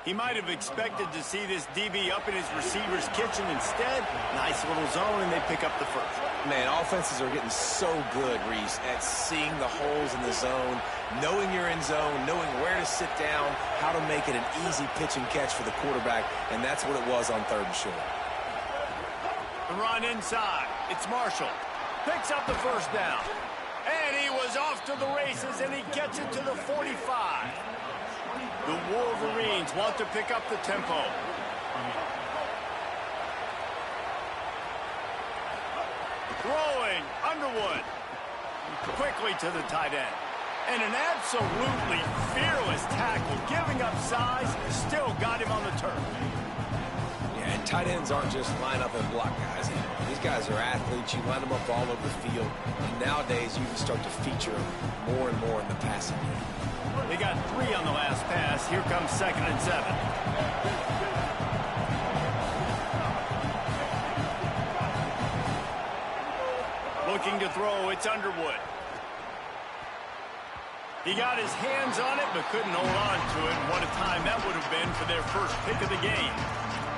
He might have expected to see this DB up in his receiver's kitchen. Instead, nice little zone, and they pick up the first. Man, offenses are getting so good, Reese, at seeing the holes in the zone, knowing you're in zone, knowing where to sit down, how to make it an easy pitch and catch for the quarterback, and that's what it was on 3rd and short. The run inside. It's Marshall. Picks up the first down. And he was off to the races, and he gets it to the 45. The Wolverines want to pick up the tempo. Throwing, Underwood. Quickly to the tight end. And an absolutely fearless tackle, giving up size, still got him on the turf. Yeah, and tight ends aren't just line up and block guys. These guys are athletes. You line them up all over the field. And nowadays, you can start to feature them more and more in the passing game. They got 3 on the last pass. Here comes 2nd and 7. Looking to throw, it's Underwood. He got his hands on it, but couldn't hold on to it. What a time that would have been for their first pick of the game.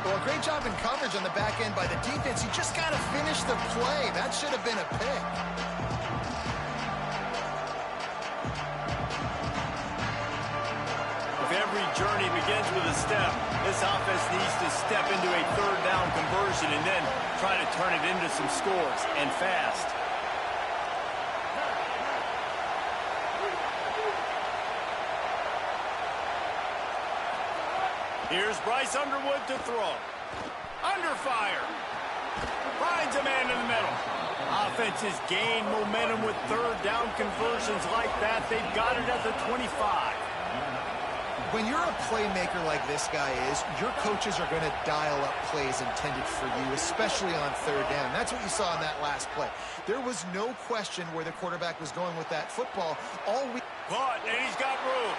Well, a great job in coverage on the back end by the defense. He just got to finish the play. That should have been a pick. If every journey begins with a step, this offense needs to step into a 3rd down conversion and then try to turn it into some scores, and fast. Here's Bryce Underwood to throw. Under fire. Finds a man in the middle. Offenses gain momentum with 3rd down conversions like that. They've got it at the 25. When you're a playmaker like this guy is, your coaches are going to dial up plays intended for you, especially on 3rd down. That's what you saw in that last play. There was no question where the quarterback was going with that football. Caught, and he's got room.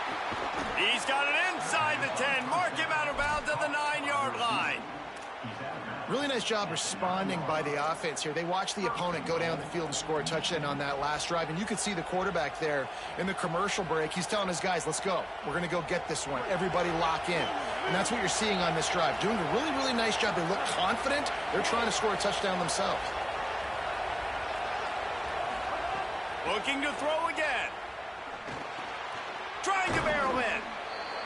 He's got it inside the 10. Mark him out of bounds at the 9-yard line. Really nice job responding by the offense here. They watched the opponent go down the field and score a touchdown on that last drive, and you could see the quarterback there in the commercial break. He's telling his guys, let's go. We're going to go get this one. Everybody lock in. And that's what you're seeing on this drive. Doing a really, really nice job. They look confident. They're trying to score a touchdown themselves. Looking to throw again. Trying to barrel in.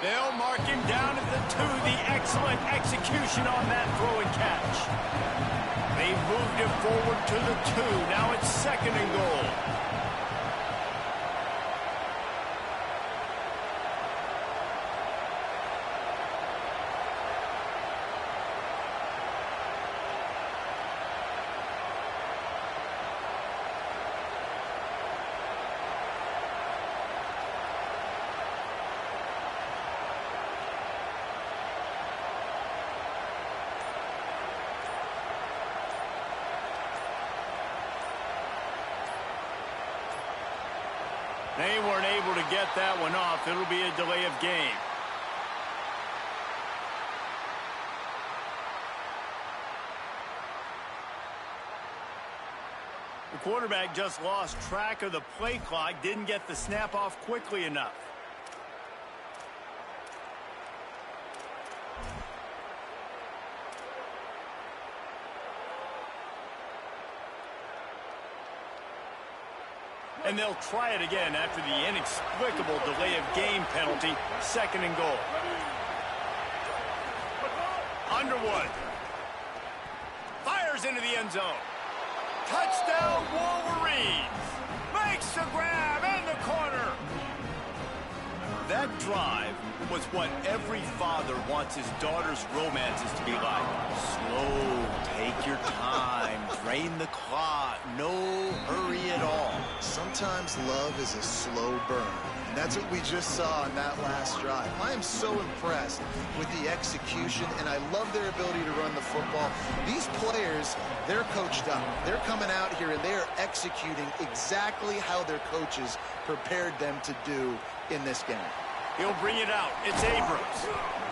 They'll mark him down at the 2. The excellent execution on that throw and catch. They moved it forward to the 2. Now it's 2nd and goal. They weren't able to get that one off. It'll be a delay of game. The quarterback just lost track of the play clock, didn't get the snap off quickly enough. And they'll try it again after the inexplicable delay of game penalty. 2nd and goal. Underwood. Fires into the end zone. Touchdown Wolverines. Makes the grab in the corner. That drive was what every father wants his daughter's romances to be like. Slow, take your time, drain the clock, no hurry at all. Sometimes love is a slow burn. And that's what we just saw on that last drive. I am so impressed with the execution, and I love their ability to run the football. These players, they're coached up. They're coming out here, and they are executing exactly how their coaches prepared them to do in this game. He'll bring it out. It's Abrams.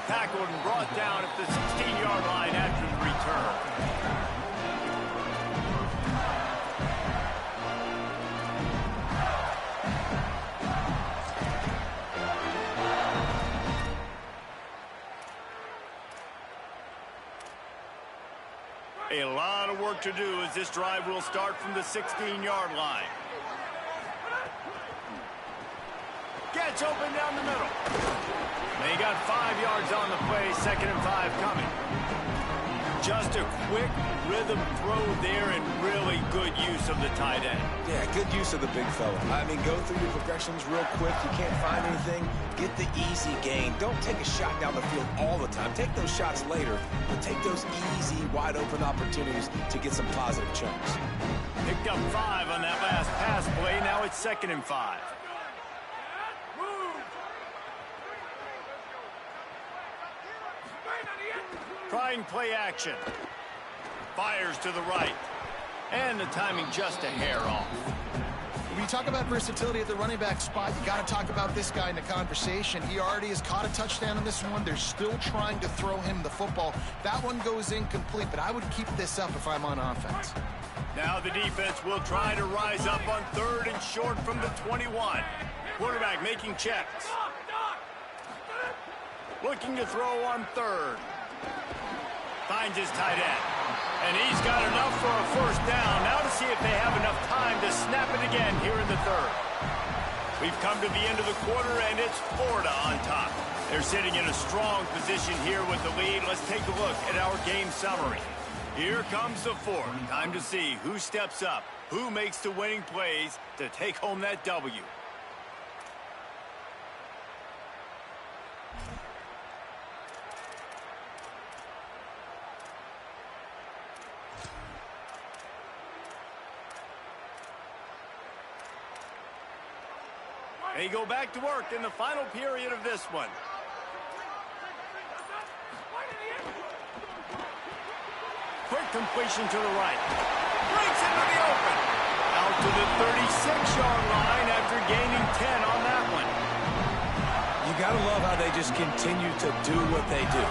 Tackled and brought down at the 16-yard line after the return. A lot of work to do as this drive will start from the 16-yard line. Gets open down the middle. They got 5 yards on the play, 2nd and 5 coming. Just a quick rhythm throw there and really good use of the tight end. Yeah, good use of the big fella. I mean, go through your progressions real quick. You can't find anything, get the easy gain. Don't take a shot down the field all the time. Take those shots later, but take those easy, wide-open opportunities to get some positive chunks. Picked up 5 on that last pass play. Now it's 2nd and 5. Trying play action. Fires to the right. And the timing just a hair off. When you talk about versatility at the running back spot, you got to talk about this guy in the conversation. He already has caught a touchdown in this one. They're still trying to throw him the football. That one goes incomplete, but I would keep this up if I'm on offense. Now the defense will try to rise up on 3rd and short from the 21. Quarterback making checks. Looking to throw on 3rd. Finds his tight end. And he's got enough for a 1st down. Now to see if they have enough time to snap it again here in the 3rd. We've come to the end of the quarter, and it's Florida on top. They're sitting in a strong position here with the lead. Let's take a look at our game summary. Here comes the 4th. Time to see who steps up, who makes the winning plays to take home that W. They go back to work in the final period of this one. Quick completion to the right. Breaks into the open. Out to the 36-yard line after gaining 10 on that one. You got to love how they just continue to do what they do.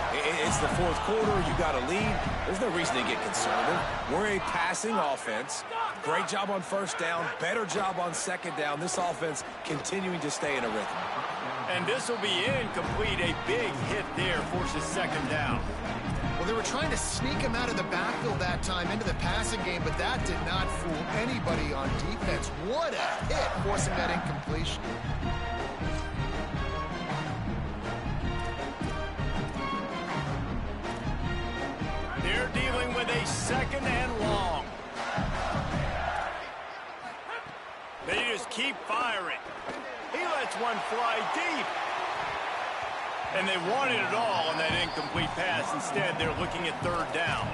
It's the 4th quarter. You got a lead. There's no reason to get concerned. We're a passing offense. Great job on 1st down. Better job on 2nd down. This offense continuing to stay in a rhythm. And this will be incomplete. A big hit there forces 2nd down. Well, they were trying to sneak him out of the backfield that time into the passing game, but that did not fool anybody on defense. What a hit, forcing that incompletion. They're dealing with a 2nd and long. They just keep firing. He lets one fly deep. And they wanted it all on that incomplete pass. Instead, they're looking at 3rd down.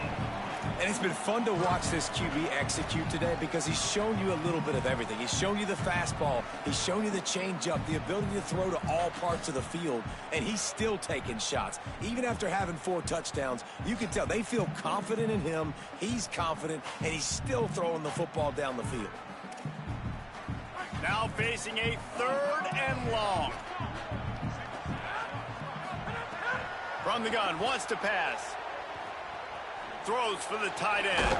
And it's been fun to watch this QB execute today because he's shown you a little bit of everything. He's shown you the fastball. He's shown you the changeup, the ability to throw to all parts of the field. And he's still taking shots. Even after having 4 touchdowns, you can tell they feel confident in him. He's confident, and he's still throwing the football down the field. Now facing a 3rd and long. From the gun, wants to pass. Throws for the tight end.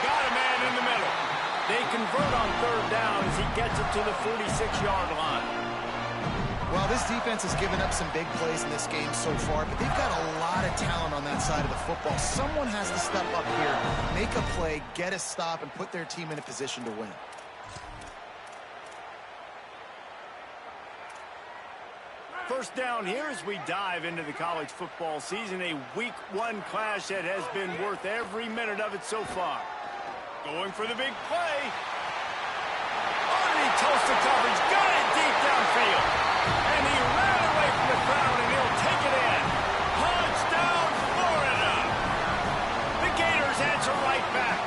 Got a man in the middle. They convert on 3rd down as he gets it to the 46-yard line. Well, this defense has given up some big plays in this game so far, but they've got a lot of talent on that side of the football. Someone has to step up here, make a play, get a stop, and put their team in a position to win. First down here as we dive into the college football season. A week 1 clash that has been worth every minute of it so far. Going for the big play. Underneath toasted coverage. Got it deep downfield. And he ran away from the crowd and he'll take it in. Touchdown, Florida. The Gators answer right back.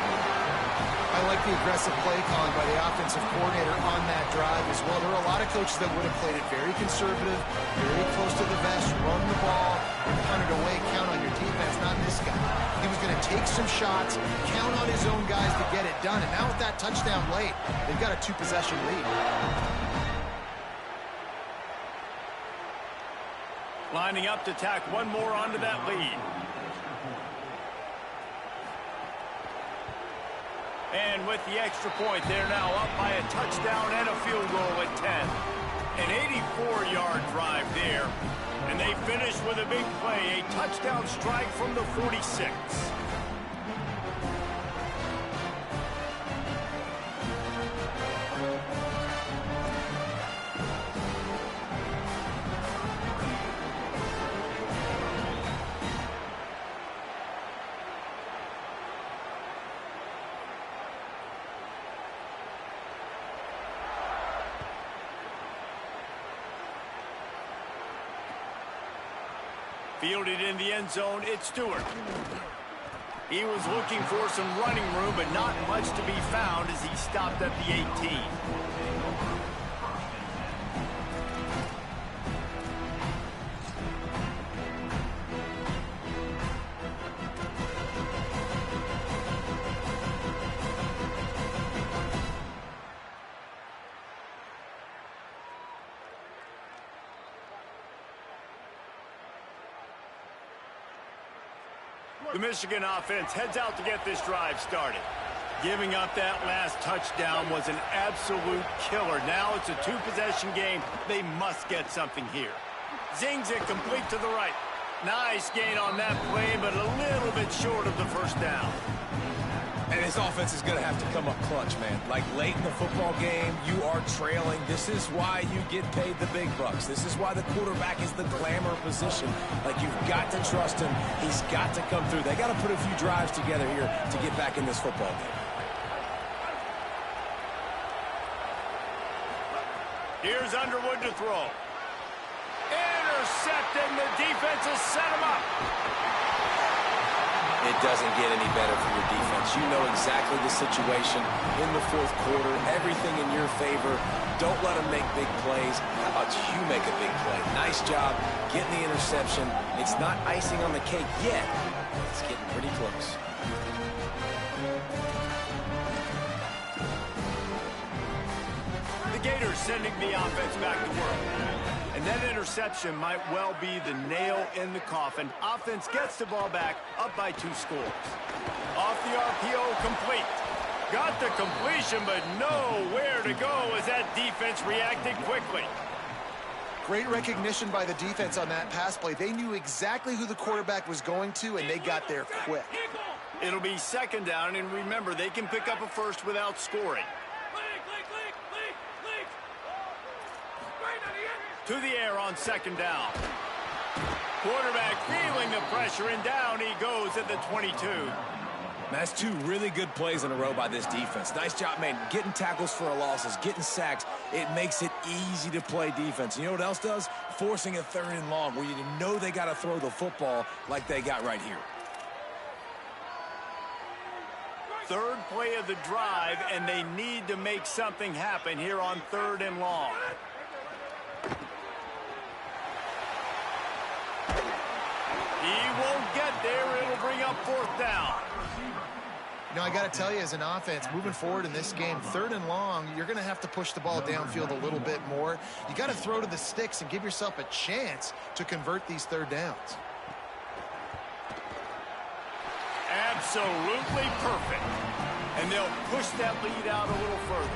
I like the aggressive play calling by the offensive coordinator on that drive as well. There are a lot of coaches that would have played it very conservative, very close to the vest, run the ball, and punt it away, count on your defense, not this guy. He was going to take some shots, count on his own guys to get it done, and now with that touchdown late, they've got a 2-possession lead. Lining up to tack one more onto that lead. And with the extra point, they're now up by a touchdown and a field goal at 10. An 84-yard drive there. And they finish with a big play, a touchdown strike from the 46. Fielded in the end zone, it's Stewart. He was looking for some running room, but not much to be found as he stopped at the 18. The Michigan offense heads out to get this drive started. Giving up that last touchdown was an absolute killer. Now it's a two-possession game. They must get something here. Zings it complete to the right. Nice gain on that play, but a little bit short of the first down. And this offense is going to have to come up clutch, man. Like late in the football game, you are trailing. This is why you get paid the big bucks. This is why the quarterback is the glamour position. Like, you've got to trust him. He's got to come through. They got to put a few drives together here to get back in this football game. Here's Underwood to throw. Intercepted, and the defense has set him up. It doesn't get any better for your defense. You know exactly the situation in the fourth quarter, everything in your favor. Don't let them make big plays. How about you make a big play? Nice job getting the interception. It's not icing on the cake yet. It's getting pretty close. The Gators sending the offense back to work. And that interception might well be the nail in the coffin. Offense gets the ball back, up by 2 scores. Off the RPO, complete. Got the completion, but nowhere to go as that defense reacted quickly. Great recognition by the defense on that pass play. They knew exactly who the quarterback was going to, and they got there quick. It'll be second down, and remember, they can pick up a first without scoring. To the air on second down. Quarterback feeling the pressure, and down he goes at the 22. That's 2 really good plays in a row by this defense. Nice job, man. Getting tackles for losses, getting sacks. It makes it easy to play defense. You know what else does? Forcing a 3rd and long where you know they got to throw the football like they got right here. Third play of the drive, and they need to make something happen here on 3rd and long. He won't get there. It'll bring up 4th down. You know, I got to tell you, as an offense, moving forward in this game, 3rd and long, you're going to have to push the ball downfield a little bit more. You got to throw to the sticks and give yourself a chance to convert these 3rd downs. Absolutely perfect. And they'll push that lead out a little further.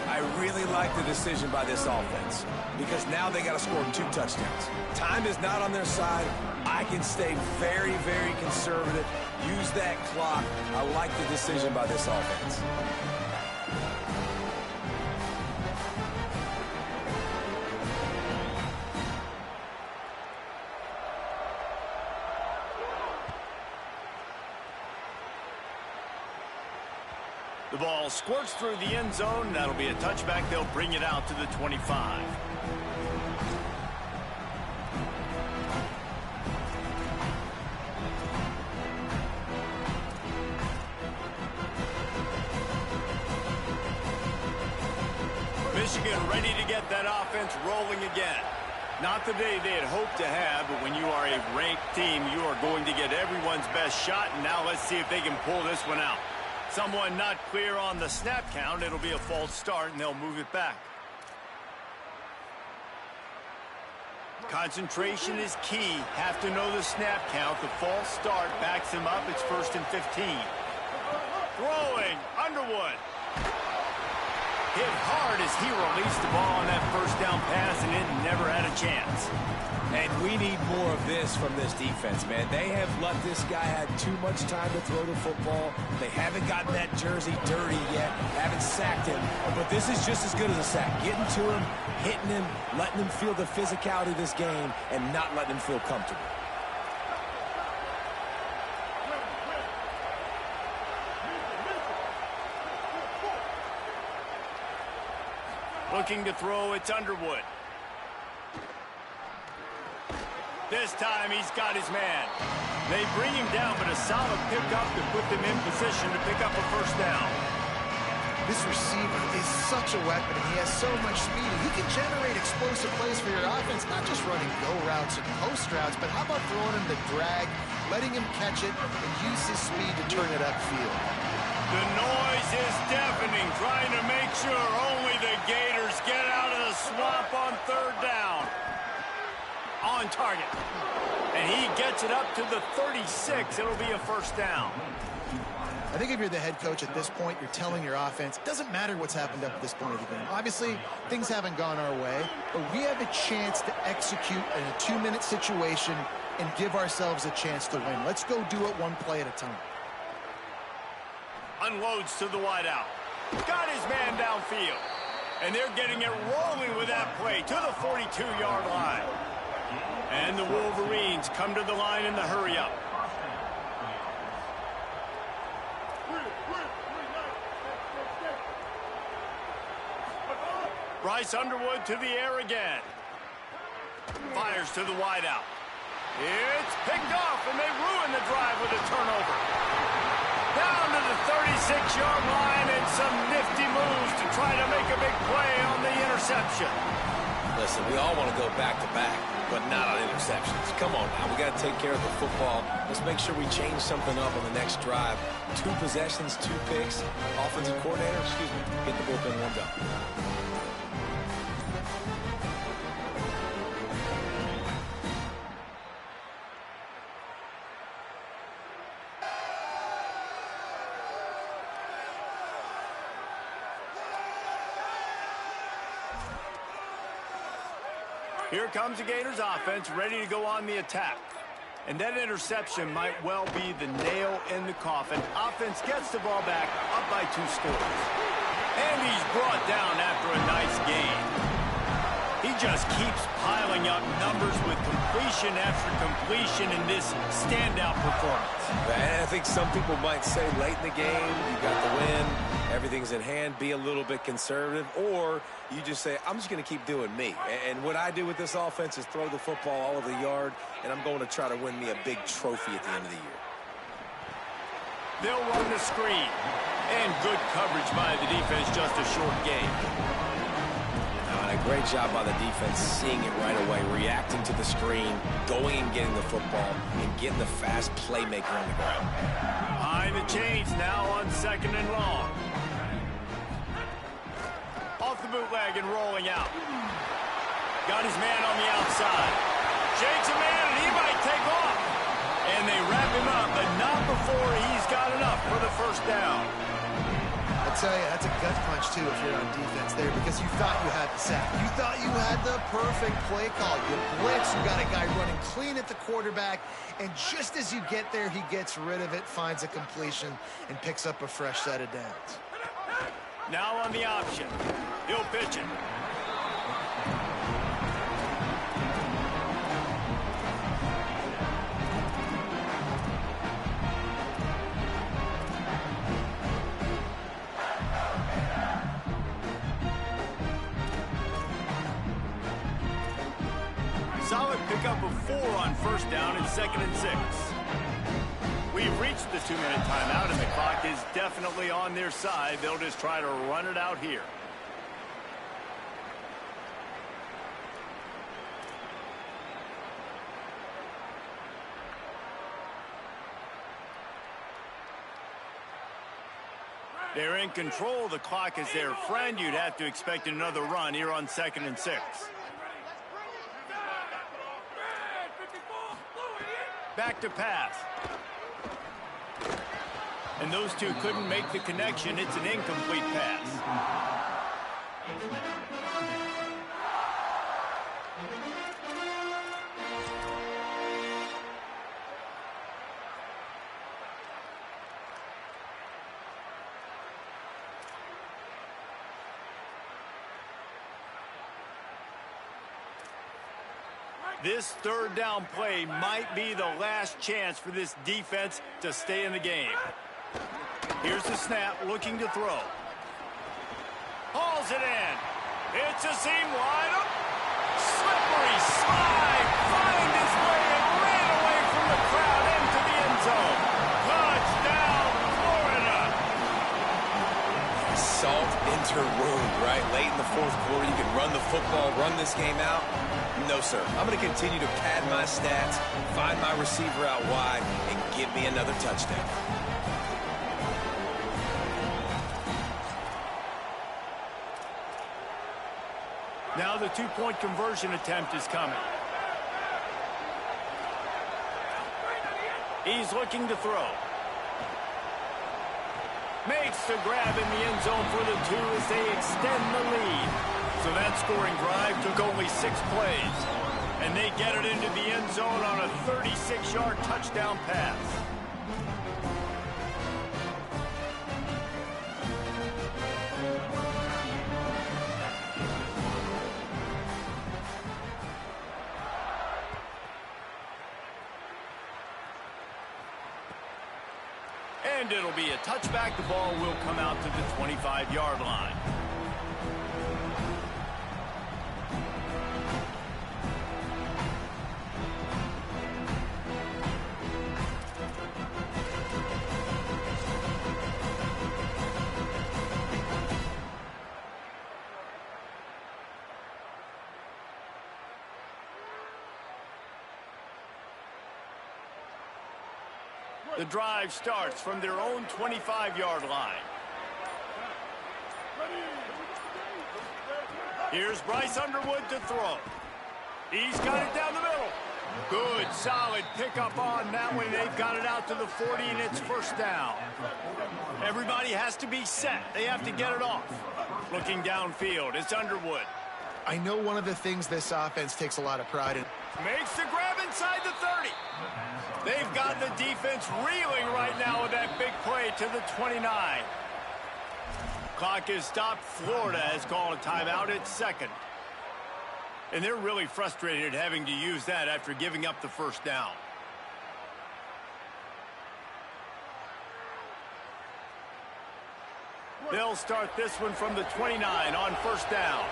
I really like the decision by this offense because now they got to score 2 touchdowns. Time is not on their side. I can stay very, very conservative. Use that clock. I like the decision by this offense. The ball squirts through the end zone. That'll be a touchback. They'll bring it out to the 25. Michigan ready to get that offense rolling again. Not the day they had hoped to have, but when you are a ranked team, you are going to get everyone's best shot. And now let's see if they can pull this one out. Someone not clear on the snap count. It'll be a false start, and they'll move it back. Concentration is key. Have to know the snap count. The false start backs him up. It's 1st and 15. Throwing, Underwood. Hit hard as he released the ball on that 1st down pass, and it never had a chance. And we need more of this from this defense, man. They have let this guy have too much time to throw the football. They haven't gotten that jersey dirty yet, haven't sacked him. But this is just as good as a sack. Getting to him, hitting him, letting him feel the physicality of this game, and not letting him feel comfortable. Looking to throw, it's Underwood. This time he's got his man. They bring him down, but a solid pickup to put them in position to pick up a first down. This receiver is such a weapon, and he has so much speed. He can generate explosive plays for your offense, not just running go routes and post routes, but how about throwing him the drag, letting him catch it, and use his speed to turn it upfield. The noise is deafening, trying to make sure only the Gators get out of the swamp on third down. On target. And he gets it up to the 36. It'll be a first down. I think if you're the head coach at this point, you're telling your offense, it doesn't matter what's happened up at this point of the game. Obviously, things haven't gone our way, but we have a chance to execute in a 2-minute situation and give ourselves a chance to win. Let's go do it one play at a time. Unloads to the wideout. Got his man downfield. And they're getting it rolling with that play to the 42-yard line. And the Wolverines come to the line in the hurry-up. Bryce Underwood to the air again. Fires to the wideout. It's picked off, and they ruin the drive with a turnover. Down to the 36-yard line, and some nifty moves to try to make a big play on the interception. Listen, we all want to go back-to-back, but not on interceptions. Come on now, we got to take care of the football. Let's make sure we change something up on the next drive. 2 possessions, 2 picks. Offensive coordinator, get the bullpen warmed up. Here comes the Gators offense ready to go on the attack. And that interception might well be the nail in the coffin. Offense gets the ball back up by 2 scores. And he's brought down after a nice gain. He just keeps piling up numbers with completion after completion in this standout performance. And I think some people might say late in the game, you got the win, everything's in hand, be a little bit conservative, or you just say, I'm just going to keep doing me. And what I do with this offense is throw the football all over the yard, and I'm going to try to win me a big trophy at the end of the year. They'll run the screen. And good coverage by the defense, just a short gain. And a great job by the defense seeing it right away, reacting to the screen, going and getting the football, and getting the fast playmaker on the ground. Behind the chains now on 2nd and long. Off the bootleg and rolling out. Got his man on the outside. Shakes a man and he might take off. And they wrap him up, but not before he's got enough for the first down. I tell you, that's a gut punch, too, if you're on defense there, because you thought you had the sack. You thought you had the perfect play call. You blitz, you got a guy running clean at the quarterback, and just as you get there, he gets rid of it, finds a completion, and picks up a fresh set of downs. Now on the option. He'll pitch it. Solid pickup of 4 on first down and 2nd and 6. We've reached the 2-minute timeout, and the clock is definitely on their side. They'll just try to run it out here. They're in control. The clock is their friend. You'd have to expect another run here on 2nd and 6. Back to pass. And those two couldn't make the connection. It's an incomplete pass. This 3rd down play might be the last chance for this defense to stay in the game. Here's the snap, looking to throw. Hauls it in. It's a seam wide open. Slippery slide. Find his way enter wound, right? Late in the fourth quarter, you can run the football, run this game out. No, sir. I'm going to continue to pad my stats, find my receiver out wide, and give me another touchdown. Now the two-point conversion attempt is coming. He's looking to throw. Makes the grab in the end zone for the 2 as they extend the lead. So that scoring drive took only 6 plays. And they get it into the end zone on a 36-yard touchdown pass. And it'll be a touchback. The ball will come out to the 25-yard line. The drive starts from their own 25-yard line. Here's Bryce Underwood to throw. He's got it down the middle. Good, solid pickup on that one. They've got it out to the 40, and it's first down. Everybody has to be set. They have to get it off. Looking downfield, it's Underwood. I know one of the things this offense takes a lot of pride in. Makes the grab inside the 30. They've got the defense reeling right now with that big play to the 29. Clock is stopped. Florida has called a timeout at second. And they're really frustrated having to use that after giving up the first down. They'll start this one from the 29 on first down.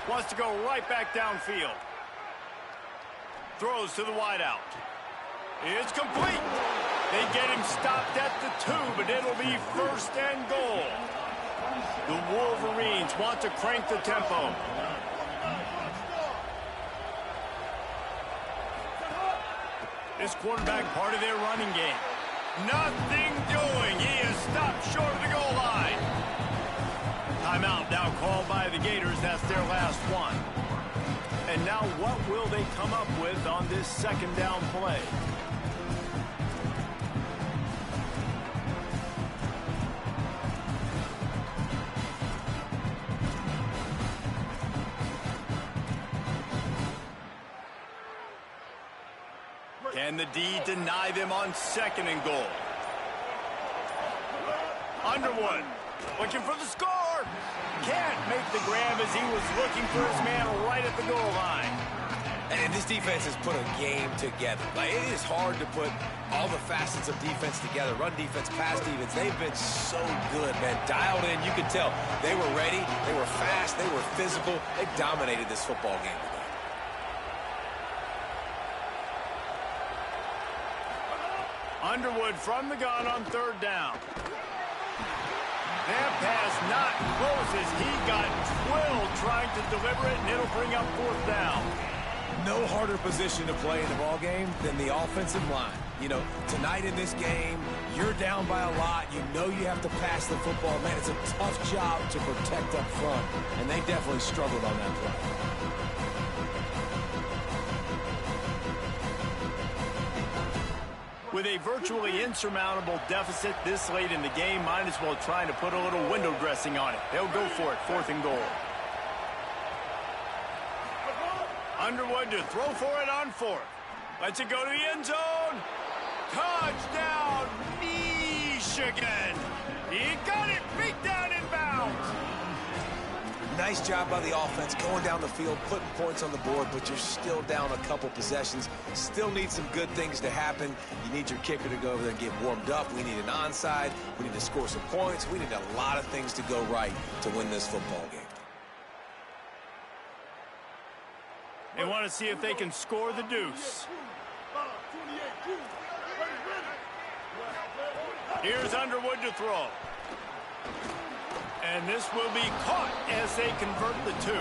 Wants to go right back downfield. Throws to the wideout. It's complete. They get him stopped at the 2, but it'll be first and goal. The Wolverines want to crank the tempo. This quarterback part of their running game. Nothing doing. He is stopped short of the goal line. Timeout now called by the Gators. That's their last one. And now what will they come up with on this second down play? Can the D deny them on second and goal? Underwood looking for the score. Can't make the grab as he was looking for his man right at the goal line. And this defense has put a game together. Like, it is hard to put all the facets of defense together. Run defense, pass defense. They've been so good, man. Dialed in. You could tell they were ready. They were fast. They were physical. They dominated this football game today. Underwood from the gun on third down. That pass not close as he got drilled trying to deliver it, and it'll bring up fourth down. No harder position to play in the ball game than the offensive line. You know, tonight in this game, you're down by a lot. You know you have to pass the football. Man, it's a tough job to protect up front, and they definitely struggled on that play. With a virtually insurmountable deficit this late in the game, might as well try to put a little window dressing on it. They'll go for it, fourth and goal. Underwood to throw for it on fourth. Lets it go to the end zone. Touchdown, Michigan. He got it, beat down in bounds. Nice job by the offense going down the field, putting points on the board, but you're still down a couple possessions. Still need some good things to happen. You need your kicker to go over there and get warmed up. We need an onside. We need to score some points. We need a lot of things to go right to win this football game. They want to see if they can score the deuce. Here's Underwood to throw. And this will be caught as they convert the two.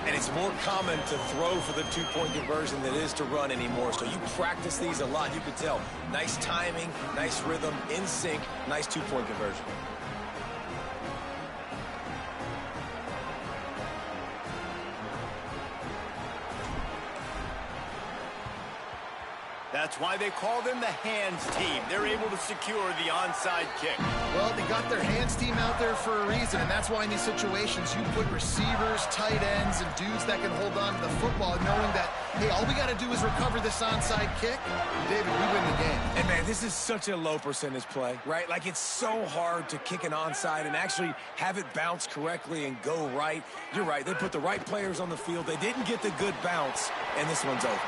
And it's more common to throw for the two-point conversion than it is to run anymore. So you practice these a lot. You can tell. Nice timing, nice rhythm, in sync, nice two-point conversion. That's why they call them the hands team. They're able to secure the onside kick. Well, they got their hands team out there for a reason, and that's why in these situations you put receivers, tight ends, and dudes that can hold on to the football, knowing that, hey, all we got to do is recover this onside kick. David, we win the game. And, man, this is such a low percentage play, right? Like, it's so hard to kick an onside and actually have it bounce correctly and go right. You're right. They put the right players on the field. They didn't get the good bounce, and this one's over.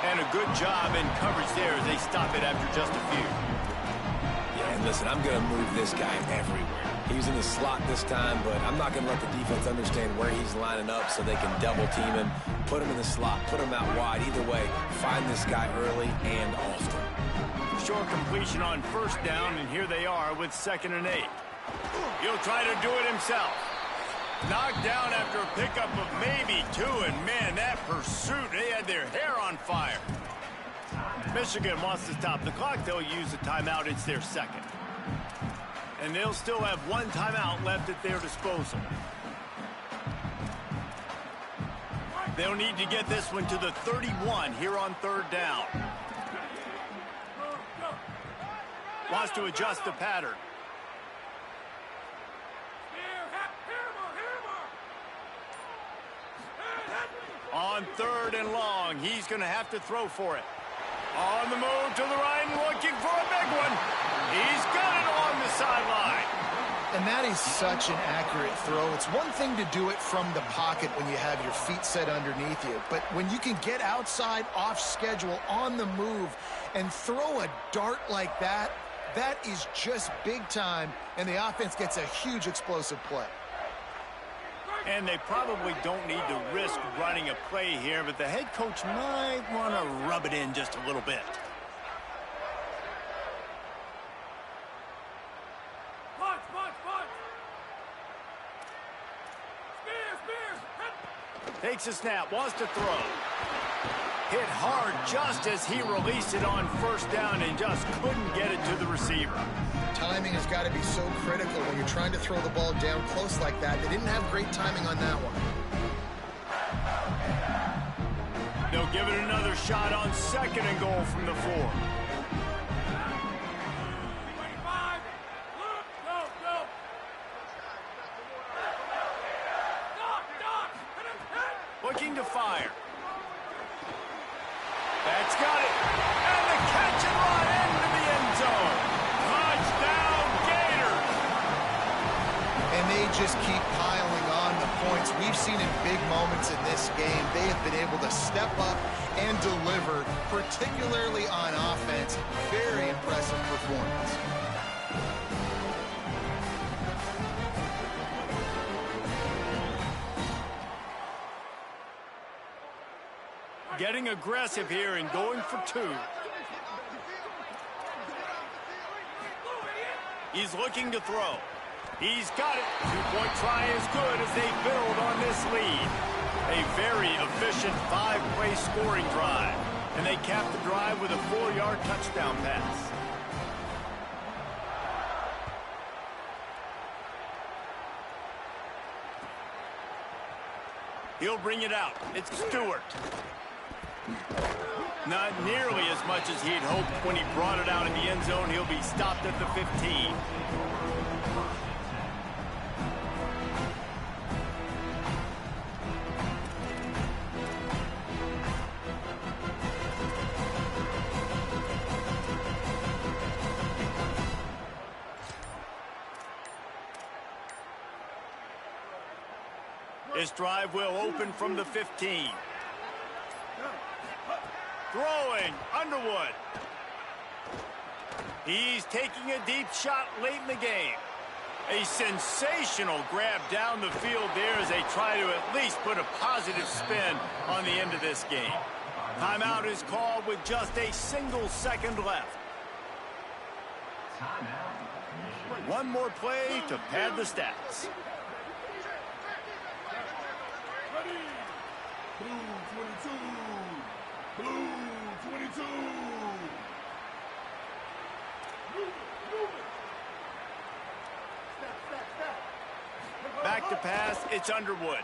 And a good job in coverage there as they stop it after just a few. Yeah, and listen, I'm going to move this guy everywhere. He was in the slot this time, but I'm not going to let the defense understand where he's lining up so they can double team him, put him in the slot, put him out wide. Either way, find this guy early and often. Short completion on first down, and here they are with 2nd and 8. He'll try to do it himself. Knocked down after a pickup of maybe 2, and man, that pursuit, they had their hair on fire. Michigan wants to stop the clock. They'll use a timeout. It's their 2nd. And they'll still have 1 timeout left at their disposal. They'll need to get this one to the 31 here on 3rd down. Wants to adjust the pattern. On 3rd and long, he's going to have to throw for it. On the move to the right and looking for a big one. He's got it along the sideline. And that is such an accurate throw. It's one thing to do it from the pocket when you have your feet set underneath you, but when you can get outside, off schedule, on the move, and throw a dart like that, that is just big time, and the offense gets a huge explosive play. And they probably don't need to risk running a play here, but the head coach might want to rub it in just a little bit. Takes a snap, wants to throw. Hit hard just as he released it on 1st down and just couldn't get it to the receiver. Timing has got to be so critical when you're trying to throw the ball down close like that. They didn't have great timing on that one. They'll give it another shot on 2nd and goal from the 4. Looking to fire. That's got it. And the catch and run into the end zone. Touchdown, Gators. And they just keep piling on the points. We've seen in big moments in this game, they have been able to step up and deliver, particularly on offense. Very impressive performance. Getting aggressive here and going for 2. He's looking to throw. He's got it. 2-point try is good as they build on this lead. A very efficient 5-play scoring drive. And they cap the drive with a 4-yard touchdown pass. He'll bring it out. It's Stewart. Not nearly as much as he'd hoped when he brought it out in the end zone. He'll be stopped at the 15. This drive will open from the 15. Throwing, Underwood. He's taking a deep shot late in the game. A sensational grab down the field there as they try to at least put a positive spin on the end of this game. Timeout is called with just a single second left. One more play to pad the stats. Back to pass, it's Underwood.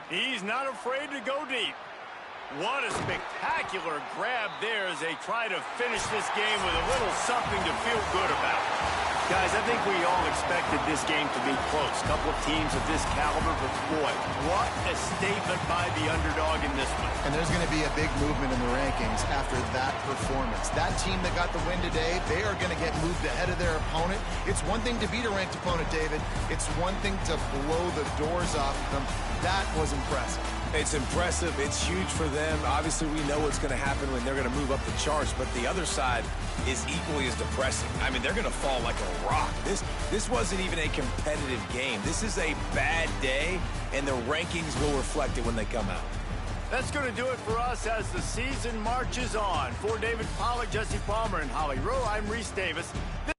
He's not afraid to go deep. What a spectacular grab there as they try to finish this game with a little something to feel good about. Guys, I think we all expected this game to be close. A couple of teams of this caliber, but boy, what a statement by the underdog in this one. And there's going to be a big movement in the rankings after that performance. That team that got the win today, they are going to get moved ahead of their opponent. It's one thing to beat a ranked opponent, David. It's one thing to blow the doors off them. That was impressive. It's impressive. It's huge for them. Obviously, we know what's going to happen when they're going to move up the charts, but the other side is equally as depressing. I mean, they're going to fall like a rock. This wasn't even a competitive game. This is a bad day, and the rankings will reflect it when they come out. That's going to do it for us as the season marches on. For David Pollack, Jesse Palmer, and Holly Rowe, I'm Reese Davis. This